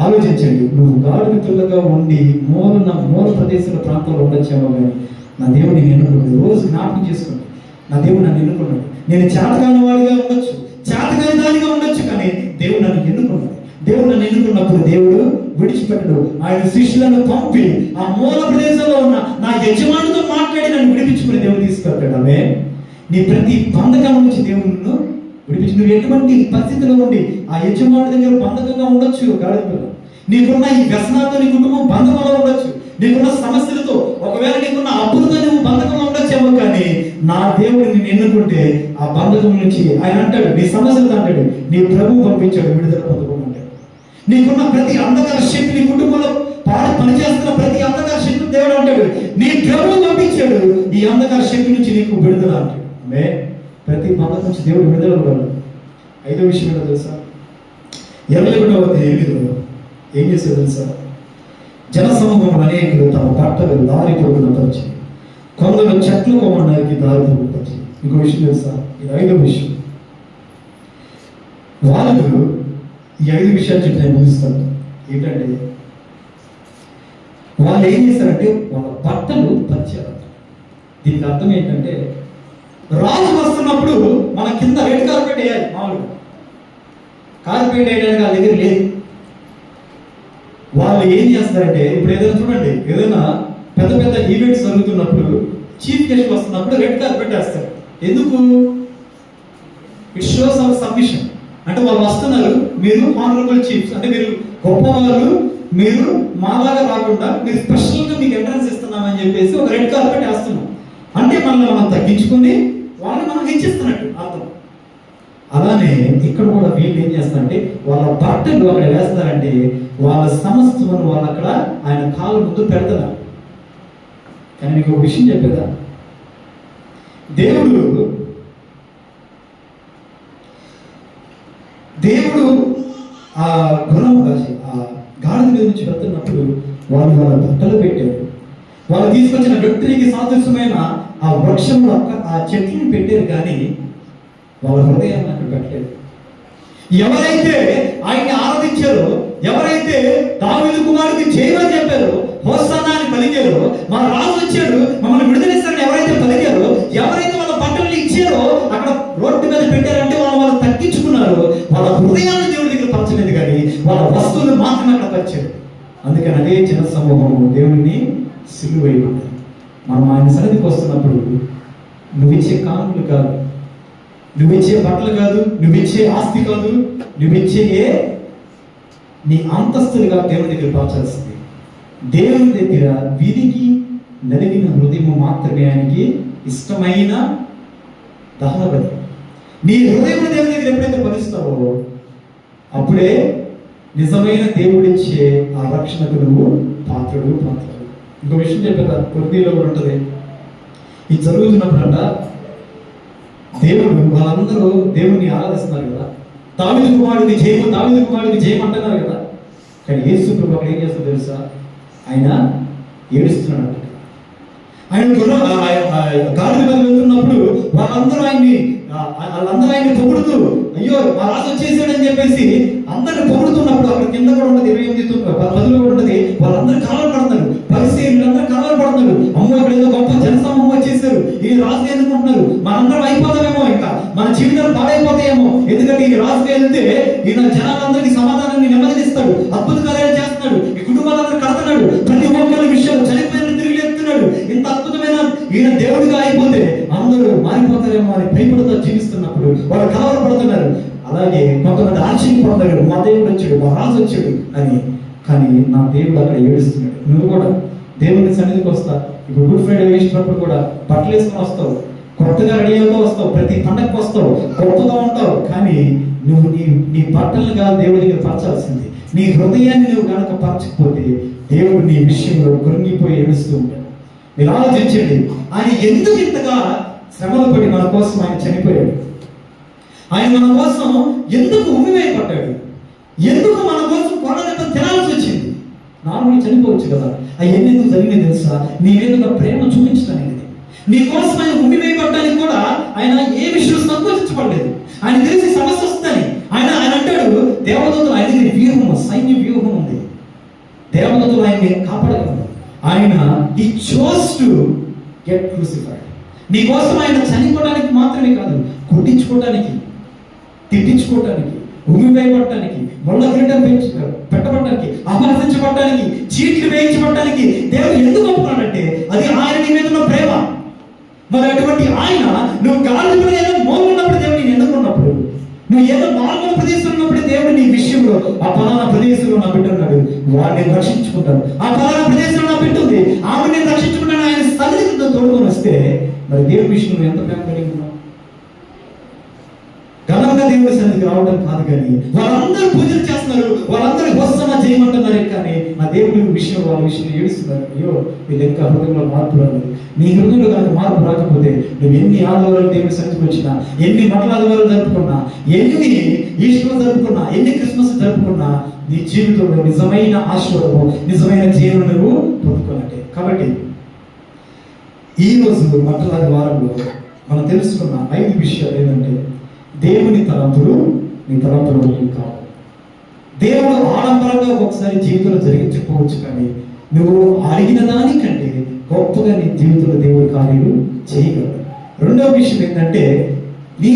ఆలోచించండి. నువ్వు గాడిదగా ఉండి మూల ప్రదేశాల ప్రాంతంలో ఉండొచ్చామో, కానీ నా దేవుడు నేను ఎన్నుకున్నాడు. రోజు జ్ఞాపకం చేసుకోండి, నా దేవుడు నన్ను ఎన్నుకున్నాడు. నేను చేతకాని వాడిగా ఉండొచ్చు, చేతకాని దానిగా ఉండొచ్చు, కానీ దేవుడు నన్ను ఎన్నుకున్నాడు. దేవుడు నన్ను ఎన్నుకున్నప్పుడు దేవుడు విడిచిపెట్టడు. ఆయన శిష్యులను పంపి ఆ మూల ప్రదేశంలో ఉన్న నా యజమానితో మాట్లాడి నన్ను విడిపించుకుని దేవుడు తీసుకెళ్తాడు. ఆమె నీ ప్రతి బంధకం నుంచి దేవుడు విడిపించి, నువ్వు ఎటువంటి పరిస్థితిలో ఉండి ఆ యజమాని దగ్గర బంధకంగా ఉండొచ్చు. గాడిదలో నీకున్న ఈ వ్యసనాలతో నీ కుటుంబం బంధకంలో ఉండొచ్చు, నీకున్న సమస్యలతో, ఒకవేళ నీకున్న అప్పులతో నువ్వు బంధకంలో ఉండొచ్చేమో, కానీ నా దేవుడు నిన్ను ఎన్నుకుంటే ఆ బంధకం నుంచి ఆయన అంటాడు, నీ సమస్యలతో అంటాడు, నీ ప్రభువు పంపించాడు విడుదల పొందుకోమంటాడు. నీకున్న ప్రతి అంధకార శక్తి, నీ కుటుంబంలో పనిచేస్తున్న ప్రతి అంధకార శక్తి దేవుడు అంటాడు, నీ ప్రభువు పంపించాడు ఈ అంధకార శక్తి నుంచి నీకు విడుదల అంటాడు. ప్రతి బంధం నుంచి దేవుడు విడుదల ఇవ్వగలడు. ఐదో విషయం ఏంటో తెలుసా? 21:8 ఏం చేశారు తెలుసా? జనసమూహం అనేకులు తమ బట్టలు దారి పొడుగున పరిచి, కొందరు చెట్లు కొమ్మడానికి దారి పొడుగు పరిచి. ఇంకో విషయం తెలుసా? ఇది ఐదో విషయం. వాళ్ళు ఈ 5 విషయాలు చెప్పి నేను ముగిస్తాను. ఏంటంటే, వాళ్ళు ఏం చేశారంటే వాళ్ళ బట్టలు పరిచారు. దీనికి అర్థం ఏంటంటే, రాజు వస్తున్నప్పుడు మన కింద రెడ్ కార్పెట్ వేయాలి. మామూలుగా కార్పెట్ వేయడానికి వాళ్ళ దగ్గర లేదు. వాళ్ళు ఏం చేస్తారంటే, ఇప్పుడు ఏదైనా చూడండి, ఏదైనా పెద్ద పెద్ద ఈవెంట్స్ జరుగుతున్నప్పుడు చీఫ్ గెస్ట్ వస్తున్నప్పుడు రెడ్ కార్పెట్ వేస్తారు. ఎందుకు? It shows hour submission. అంటే వాళ్ళు వస్తున్నారు, మీరు హానరబుల్ చీఫ్స్, అంటే మీరు గొప్పవాళ్ళు, మీరు మాలాగా రాకుండా మీరు స్పెషల్గా మీకు ఎంట్రన్స్ ఇస్తున్నామని చెప్పేసి ఒక రెడ్ కార్పెట్ వేస్తున్నాం. అంటే మనల్ని మనం తగ్గించుకొని వాళ్ళని మనం హెచ్చిస్తున్నట్టు అర్థం. అలానే ఇక్కడ కూడా వీళ్ళు ఏం చేస్తారంటే వాళ్ళ బట్టలు అక్కడ వేస్తారంటే వాళ్ళ సమస్యను వాళ్ళు అక్కడ ఆయన కాలు ముందు పెడతారు. కానీ మీకు ఒక విషయం చెప్పేదా, దేవుడు ఆ గుణం ఆ గాడిద మీద నుంచి వెళ్తున్నప్పుడు వాళ్ళు వాళ్ళ బట్టలు పెట్టారు. వాళ్ళు తీసుకొచ్చిన విక్టరీకి సాదృశ్యమైన ఆ వృక్షంలో ఆ చెట్లను పెట్టారు, కానీ వాళ్ళ హృదయాన్ని అక్కడ పెట్టలేదు. ఎవరైతే ఆయన్ని ఆరాధించారో, ఎవరైతే దావీదు కుమారుడికి జయమని చెప్పారో, హోసన్నా అని పలికారో, మా రాజు వచ్చాడు మమ్మల్ని విడుదలిస్తారని ఎవరైతే పలికారో, ఎవరైతే వాళ్ళ బట్టలు ఇచ్చారో అక్కడ రోడ్డు మీద పెట్టారంటే వాళ్ళు తగ్గించుకున్నారు. వాళ్ళ హృదయాన్ని దేవుడి దగ్గర పంచలేదు, కానీ వాళ్ళ వస్తువులు మాత్రమే అక్కడ పంచారు. అందుకని అదే జన సమూహం దేవుడిని సిలువైపోయింది. మనం ఆయన సన్నిధికి వస్తున్నప్పుడు నువ్విచ్చే కానుకలు కాదు, నువ్విచ్చే బట్టలు కాదు, నువ్విచ్చే ఆస్తి కాదు, నువ్విచ్చే నీ అంతస్తులుగా దేవుని దగ్గర పంచాల్సింది. దేవుని దగ్గర విరిగి నలిగిన హృదయం మాత్రమే ఆయనకి ఇష్టమైన దహన బలి. నీ హృదయం దేవుని దగ్గర ఎప్పుడైతే పలుస్తావో అప్పుడే నిజమైన దేవుడిచ్చే ఆ రక్షణకు నువ్వు పాత్రుడు. ఇంకో విషయం చెప్పేదా, కొద్దిలో కూడా ఉంటుంది. ఇది జరుగుతున్నప్పుడంట దేవుడు వాళ్ళందరూ దేవుణ్ణి ఆరాధిస్తున్నారు కదా, దావీదు కుమారుడికి జయము, దావీదు కుమారుడికి జయం అంటున్నారు కదా. కానీ యేసు ప్రభువు ఏం చేస్తారో తెలుసా? ఆయన ఏడుస్తున్నాడు. ఆయన గాడిద మీద వెళ్తున్నప్పుడు వాళ్ళందరూ ఆయన్ని వాళ్ళందరూ ఆయన పొగుడుతూ, అయ్యో మా రాజు వచ్చేసాడని చెప్పేసి అందరిని పొగుడుతున్నప్పుడు అక్కడ కింద కూడా ఉండదు, 28 కూడా ఉండదు, వాళ్ళందరూ కలవర పడుతున్నారు. పరిస్థితులందరూ కలవర పడుతున్నారు. అమ్మో ఇక్కడ ఏదో గొప్ప జనసమూహం వచ్చేసారు, ఈ రాజు ఎందుకుంటున్నారు, మనందరం అయిపోతామేమో, ఇంకా మన జీవితాలు పాడైపోతాయేమో. ఎందుకంటే ఈ రాజుగా వెళ్తే ఈయన జనాలందరికీ సమాధానాన్ని నెమ్మదిస్తాడు, అద్భుత కార్యాలు చేస్తున్నాడు, ఈ కుటుంబాలందరూ కడుతున్నాడు, ప్రతి ఒక్కరి విషయాలు చనిపోయిన తిరిగి లేపుతున్నాడు. ఇంత అద్భుతమైన ఈయన దేవుడిగా అయిపోతే అందరూ మారిపోతారేమో అని భయపడుతూ జీవిస్తున్నప్పుడు వాళ్ళు కలవరపడుతున్నారు. అలాగే కొంతమంది ఆశ్చర్యపడుతున్నారు, మా దేవుడు వచ్చాడు, మా రాజు వచ్చాడు అని. కానీ నా దేవుడు అక్కడ ఏడుస్తున్నాడు. నువ్వు కూడా దేవుని సన్నిధికి వస్తా, ఇప్పుడు గుడ్ ఫ్రైడే వేసినప్పుడు కూడా బట్టలు వేసుకొని వస్తావు, కొత్తగా రెడీ అవుతూ వస్తావు, ప్రతి పండగకు వస్తావు, గొప్పగా ఉంటావు. కానీ నువ్వు నీ బట్టలను కాదు దేవుడి దగ్గర పరచాల్సింది, నీ హృదయాన్ని నువ్వు కనుక పరచకపోతే దేవుడు నీ విషయంలో కృంగిపోయి ఏడుస్తూ ఉంటాడు. మీరు ఆలోచించండి, ఆయన ఎందుకు ఇంతగా శ్రమలు పడి మన కోసం ఆయన చనిపోయాడు? ఆయన మన కోసం ఎందుకు ఉమ్మివేయబడ్డాడు? ఎందుకు మన కోసం కొరగత తినాల్సి వచ్చింది? నార్మల్ చనిపోవచ్చు కదా. అవన్నీ ఎందుకు జరిగింది తెలుసా? నీ మీద ప్రేమ చూపించడానికి. నీ కోసం ఆయన ఉమ్మివేయబడ్డానికి కూడా ఆయన ఏ విషయం సంకోచించబడలేదు. ఆయన తెలిసి సమస్య వస్తుందని ఆయన అంటాడు, దేవదూతలు ఆయన దగ్గర వ్యూహం, సైన్య వ్యూహం ఉంది, దేవదూతలు ఆయన్ని కాపాడగలరు. ఆయన he chose to get crucified. నీ కోసం ఆయన చనిపోవడానికి మాత్రమే కాదు, కొట్టించుకోవడానికి, తిట్టించుకోవడానికి, ఉమ్మివేయబడటానికి, ముళ్ళ కిరీటం పెట్టబడటానికి, అపహరించబడటానికి, చీట్లు వేయించబడటానికి దేవుడు ఎందుకు ఒప్పుకున్నాడంటే అది ఆయన నీ మీద ఉన్న ప్రేమ. మరి అటువంటి ఆయన నువ్వు గాలిలో ఏదో మోగున్నప్పుడు దేవుడు నేను ఎందుకున్నప్పుడు, నువ్వు ఏదో నార్మల్ ప్రదేశంలో ఉన్నప్పుడు దేవుడు నీ విషయంలో ఆ పలానా ప్రదేశంలో నా బిడ్డ ఉన్నాడు, వాడిని రక్షించుకుంటాడు, ఆ పలానా ప్రదేశంలో నా బిడ్డ ఉంది, ఆమె నేను రక్షించుకుంటాను ఆయన సన్నిధితో తోడుకొని వస్తే మరి దేవుడి విషయంలో ఎంత ప్రేమ కలిగి ఉన్నావు? ఘనంగా దేవుడి సన్నిధికి రావడం కాదు, కానీ వాళ్ళందరూ పూజలు చేస్తున్నారు, వాళ్ళందరూ హోసన్నా చేయమంటున్నారు, కానీ నా దేవుడి విషయం వాళ్ళ విషయంలో ఏడుస్తున్నారు. అయ్యో వీళ్ళు ఇంకా హృదయంలో మార్పు రాలేదు. నీ హృదయంలో కనుక మార్పు రాకపోతే నువ్వు ఎన్ని ఆదివారాలు దేవుడి సన్నిధికి వచ్చినా, ఎన్ని మట్ల ఆదివారాలు జరుపుకున్నా, ఎన్ని ఈస్టర్ జరుపుకున్నా, ఎన్ని క్రిస్మస్ జరుపుకున్నా, నీ జీవితంలో నిజమైన ఆశీర్వాదము, నిజమైన జీవనం నువ్వు పొందుకోనంటే. కాబట్టి ఈరోజు మట్ల ఆదివారంలో మనం తెలుసుకున్న 5 విషయాలు ఏంటంటే, దేవుని తలంపులు నీ తలంపులు కావు. దేవుడు ఆడంబరంగా ఒకసారి జీవితంలో జరిగించకపోవచ్చు, కానీ నువ్వు అడిగిన దానికంటే గొప్పగా నీ జీవితంలో దేవుడి కార్యాలు చేయగలరు. రెండవ విషయం ఏంటంటే, నీ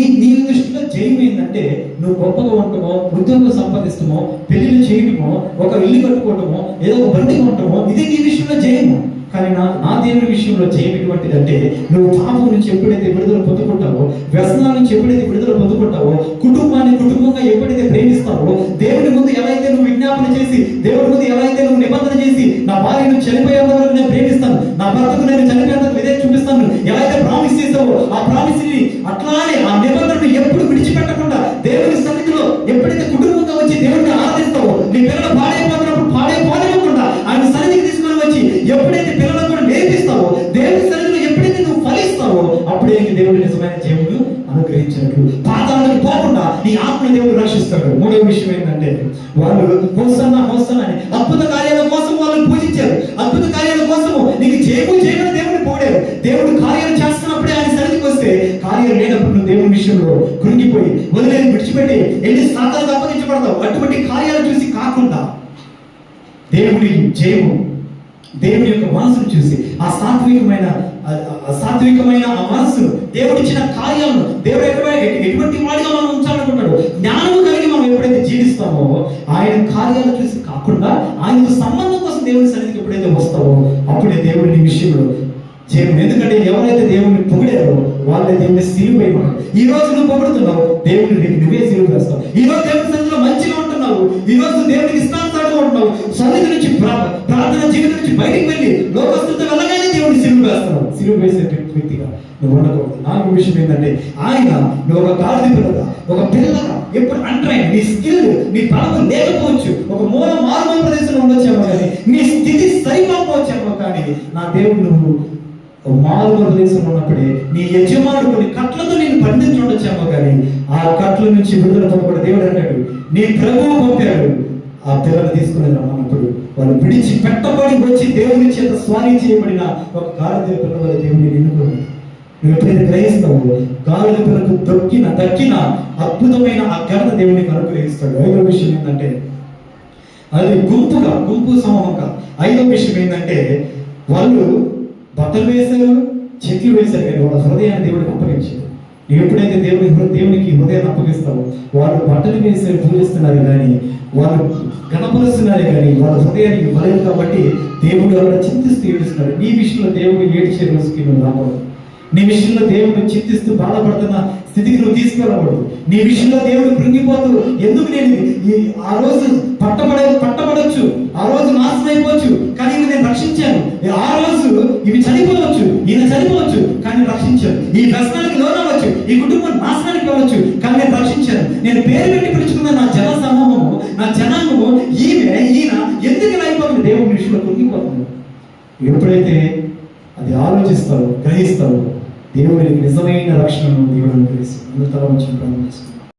దృష్టిలో జయం ఏంటంటే నువ్వు గొప్పగా ఉండటమో, ఉద్యోగం సంపాదిస్తామో, పెళ్లిళ్ళు చేయటమో, ఒక ఇల్లు కట్టుకోవటమో, ఏదో ఒక బండి కొనటమో, ఇది నీ విషయంలో జయము. కానీ నా దేవుని విషయంలో జయం ఎటువంటిదంటే, నువ్వు పాపం నుంచి ఎప్పుడైతే విడుదల పొందుకుంటావో, వ్యసనాల నుంచి ఎప్పుడైతే విడుదల పొందుకుంటావో, కుటుంబాన్ని కుటుంబంగా ఎప్పుడైతే ప్రేమిస్తావో, దేవుని ముందు ఎలా అయితే నువ్వు విజ్ఞాపన చేసి, దేవుడి ముందు ఎలా అయితే నువ్వు నిబంధన చేసి, నా భార్యను చనిపోయేంత వరకు నేను ప్రేమిస్తాను, నా భర్తకు నేను చనిపోయేంత విధేయత చూపిస్తాను, ఎలా అయితే ప్రామిస్ చేసావో ఆ ప్రామిస్ ని అట్లానే ఆ నిబంధనను ఎప్పుడు విడిచిపెట్టకుండా దేవుని సన్నిధిలో ఎప్పుడైతే కుటుంబంగా వచ్చి దేవుడిని ఆరాధిస్తావో, నీ పిల్లలు పాడైపోతున్నప్పుడు పాడైపోనివ్వకుండా ఆయన సన్నిధికి తీసుకొని వచ్చి ఎప్పుడైతే పిల్లలకు కూడా నేర్పిస్తావో, దేవుని సన్నిధిలో ఎప్పుడైతే నువ్వు ఫలిస్తావో, అప్పుడే దేవుడు నిజమైన జీవుడు అనుగ్రహించినట్లు పాతాళానికి పోకుండా నీ ఆత్మను దేవుడు రక్షిస్తాడు. మూడవ విషయం ఏంటంటే, వాళ్ళు హోసన్నా అని అద్భుత కార్యాల కోసం వాళ్ళని పూజించారు. అద్భుత కార్యాల కోసము నీకు చేయమని దేవుడిని పోడారు. దేవుడు కార్యాలు చేస్తున్నప్పుడే ఆయన సన్నిధికి వస్తే, కార్యాలు లేనప్పుడు నువ్వు దేవుని విషయంలో కృంగిపోయి వదిలేని విడిచిపెట్టి ఎన్ని సాతాలకు అప్పగించబడతావు. అటువంటి కార్యాలు చూసి కాకుండా దేవుడి జయము, దేవుడి యొక్క మనసును చూసి ఆ సాత్వికమైన ఆ మనస్సును, దేవుడిచ్చిన కార్యాలను దేవుడు ఎటువంటి వాడిగా మనం ఉంచాలనుకుంటాడు, జ్ఞానము కలిగి మనం ఎప్పుడైతే జీవిస్తామో, ఆయన కార్యాలు చూసి కాకుండా ఆయనకు సంబంధం కోసం దేవుని సన్నిధికి ఎప్పుడైతే వస్తావో, అప్పుడే దేవుడి విషయంలో జయం. ఎందుకంటే ఎవరైతే దేవుడిని పొగిడారో వాళ్ళే దేవుడిని సిలువేయమన్నారు. ఈ రోజు నువ్వు పొగుడుతున్నావు, దేవుడిని రేపు నువ్వే సిలువ వేస్తావు. ఈ రోజు దేవుడి సన్నిధిలో మంచిగా ఉంటున్నావు, ఈ రోజు దేవుడికి ఇష్టానుసారంగా ఉంటున్నావు, సన్నిధి నుంచి ప్రార్థన జీవితం నుంచి బయటికి వెళ్ళి లోకస్తులతో వెళ్ళగానే దేవుడిని సిలువ వేస్తావు. సిలువ వేసే వ్యక్తిగా నువ్వు ఉండకూడదు. నాలుగో విషయం ఏంటంటే, ఆయన నువ్వు ఒక గాడిద పిల్లగా, ఒక పిల్లగా ఎప్పుడు అంటాయి, నీ స్కిల్, నీ బలం లేకపోవచ్చు, ఒక మారుమూల ప్రదేశంలో ఉండొచ్చేమో, కానీ నీ స్థితి సరిపోవచ్చేమో, కానీ నా దేవుడు నువ్వు మారుమూల ప్రదేశంలో ఉన్నప్పుడే నీ యజమానుడు కొన్ని కట్లతో నేను బంధించుండొచ్చేమో, కానీ ఆ కట్ల నుంచి విడుదల పొందకుండా దేవుడు అంటాడు, నీ ప్రభువు పంపాడు ఆ పిల్లలు తీసుకుని రమ్మన్నప్పుడు వాళ్ళు విడిచి పెట్టబడి వచ్చి దేవుని చేత స్వారీ చేయబడిన ఒక గాడిద పిల్లల దేవుడిని ఎన్నుకున్నాడు. నువ్వు ఎప్పుడైతే గ్రహిస్తావో గాలి పిల్లకు దక్కిన అద్భుతమైన ఆ ఘనత దేవునికి అనుగ్రహిస్తాడు. ఐదో విషయం ఏంటంటే అది గుంపు సమూహంగా. ఐదో విషయం ఏంటంటే వాళ్ళు బట్టలు వేశారు, చెట్లు వేశారు, కానీ వాళ్ళ హృదయాన్ని దేవుడికి అప్పగించారు. ఎప్పుడైతే దేవునికి హృదయాన్ని అప్పగిస్తావో వాళ్ళు బట్టలు వేసి పూజిస్తున్నారు కానీ వాళ్ళు గణపరుస్తున్నారు కానీ వాళ్ళ హృదయానికి బలం. కాబట్టి దేవుడు ఎవరైనా చింతిస్తూ ఏడుస్తున్నాడు. నీ విషయంలో దేవుడు ఏడ్చే రోజుకి నువ్వు రాకూడదు. నీ విషయంలో దేవుడు చింతిస్తూ బాధపడుతున్న స్థితికి నువ్వు తీసుకెళ్ళకూడదు. నీ విషయంలో దేవుడు కృంగిపోతూ ఎందుకు నేను ఆ రోజు పట్టబడవచ్చు, ఆ రోజు నాశనం అయిపోవచ్చు, కానీ నేను రక్షించాను. ఆ రోజు ఇవి చనిపోవచ్చు, ఈయన చనిపోవచ్చు, కానీ రక్షించాను. ఈ వ్యసనానికి లోనవచ్చు, ఈ కుటుంబం నాశనానికి వెళ్ళవచ్చు, కానీ నేను రక్షించాను. నేను పేరు పెట్టి పిలుచుకున్న నా జన సమూహము, నా జనాంగము ఈయన ఎందుకు అయిపోతుంది? దేవుడి విషయంలో కృంగిపోతుంది. ఎప్పుడైతే అది ఆలోచిస్తావు, గ్రహిస్తావు, దేవుడికి నిజమైన రక్షణను దేవుడు అనుగ్రహిస్తాడు. అందరూ తల వంచి ప్రారంభిస్తున్నాం.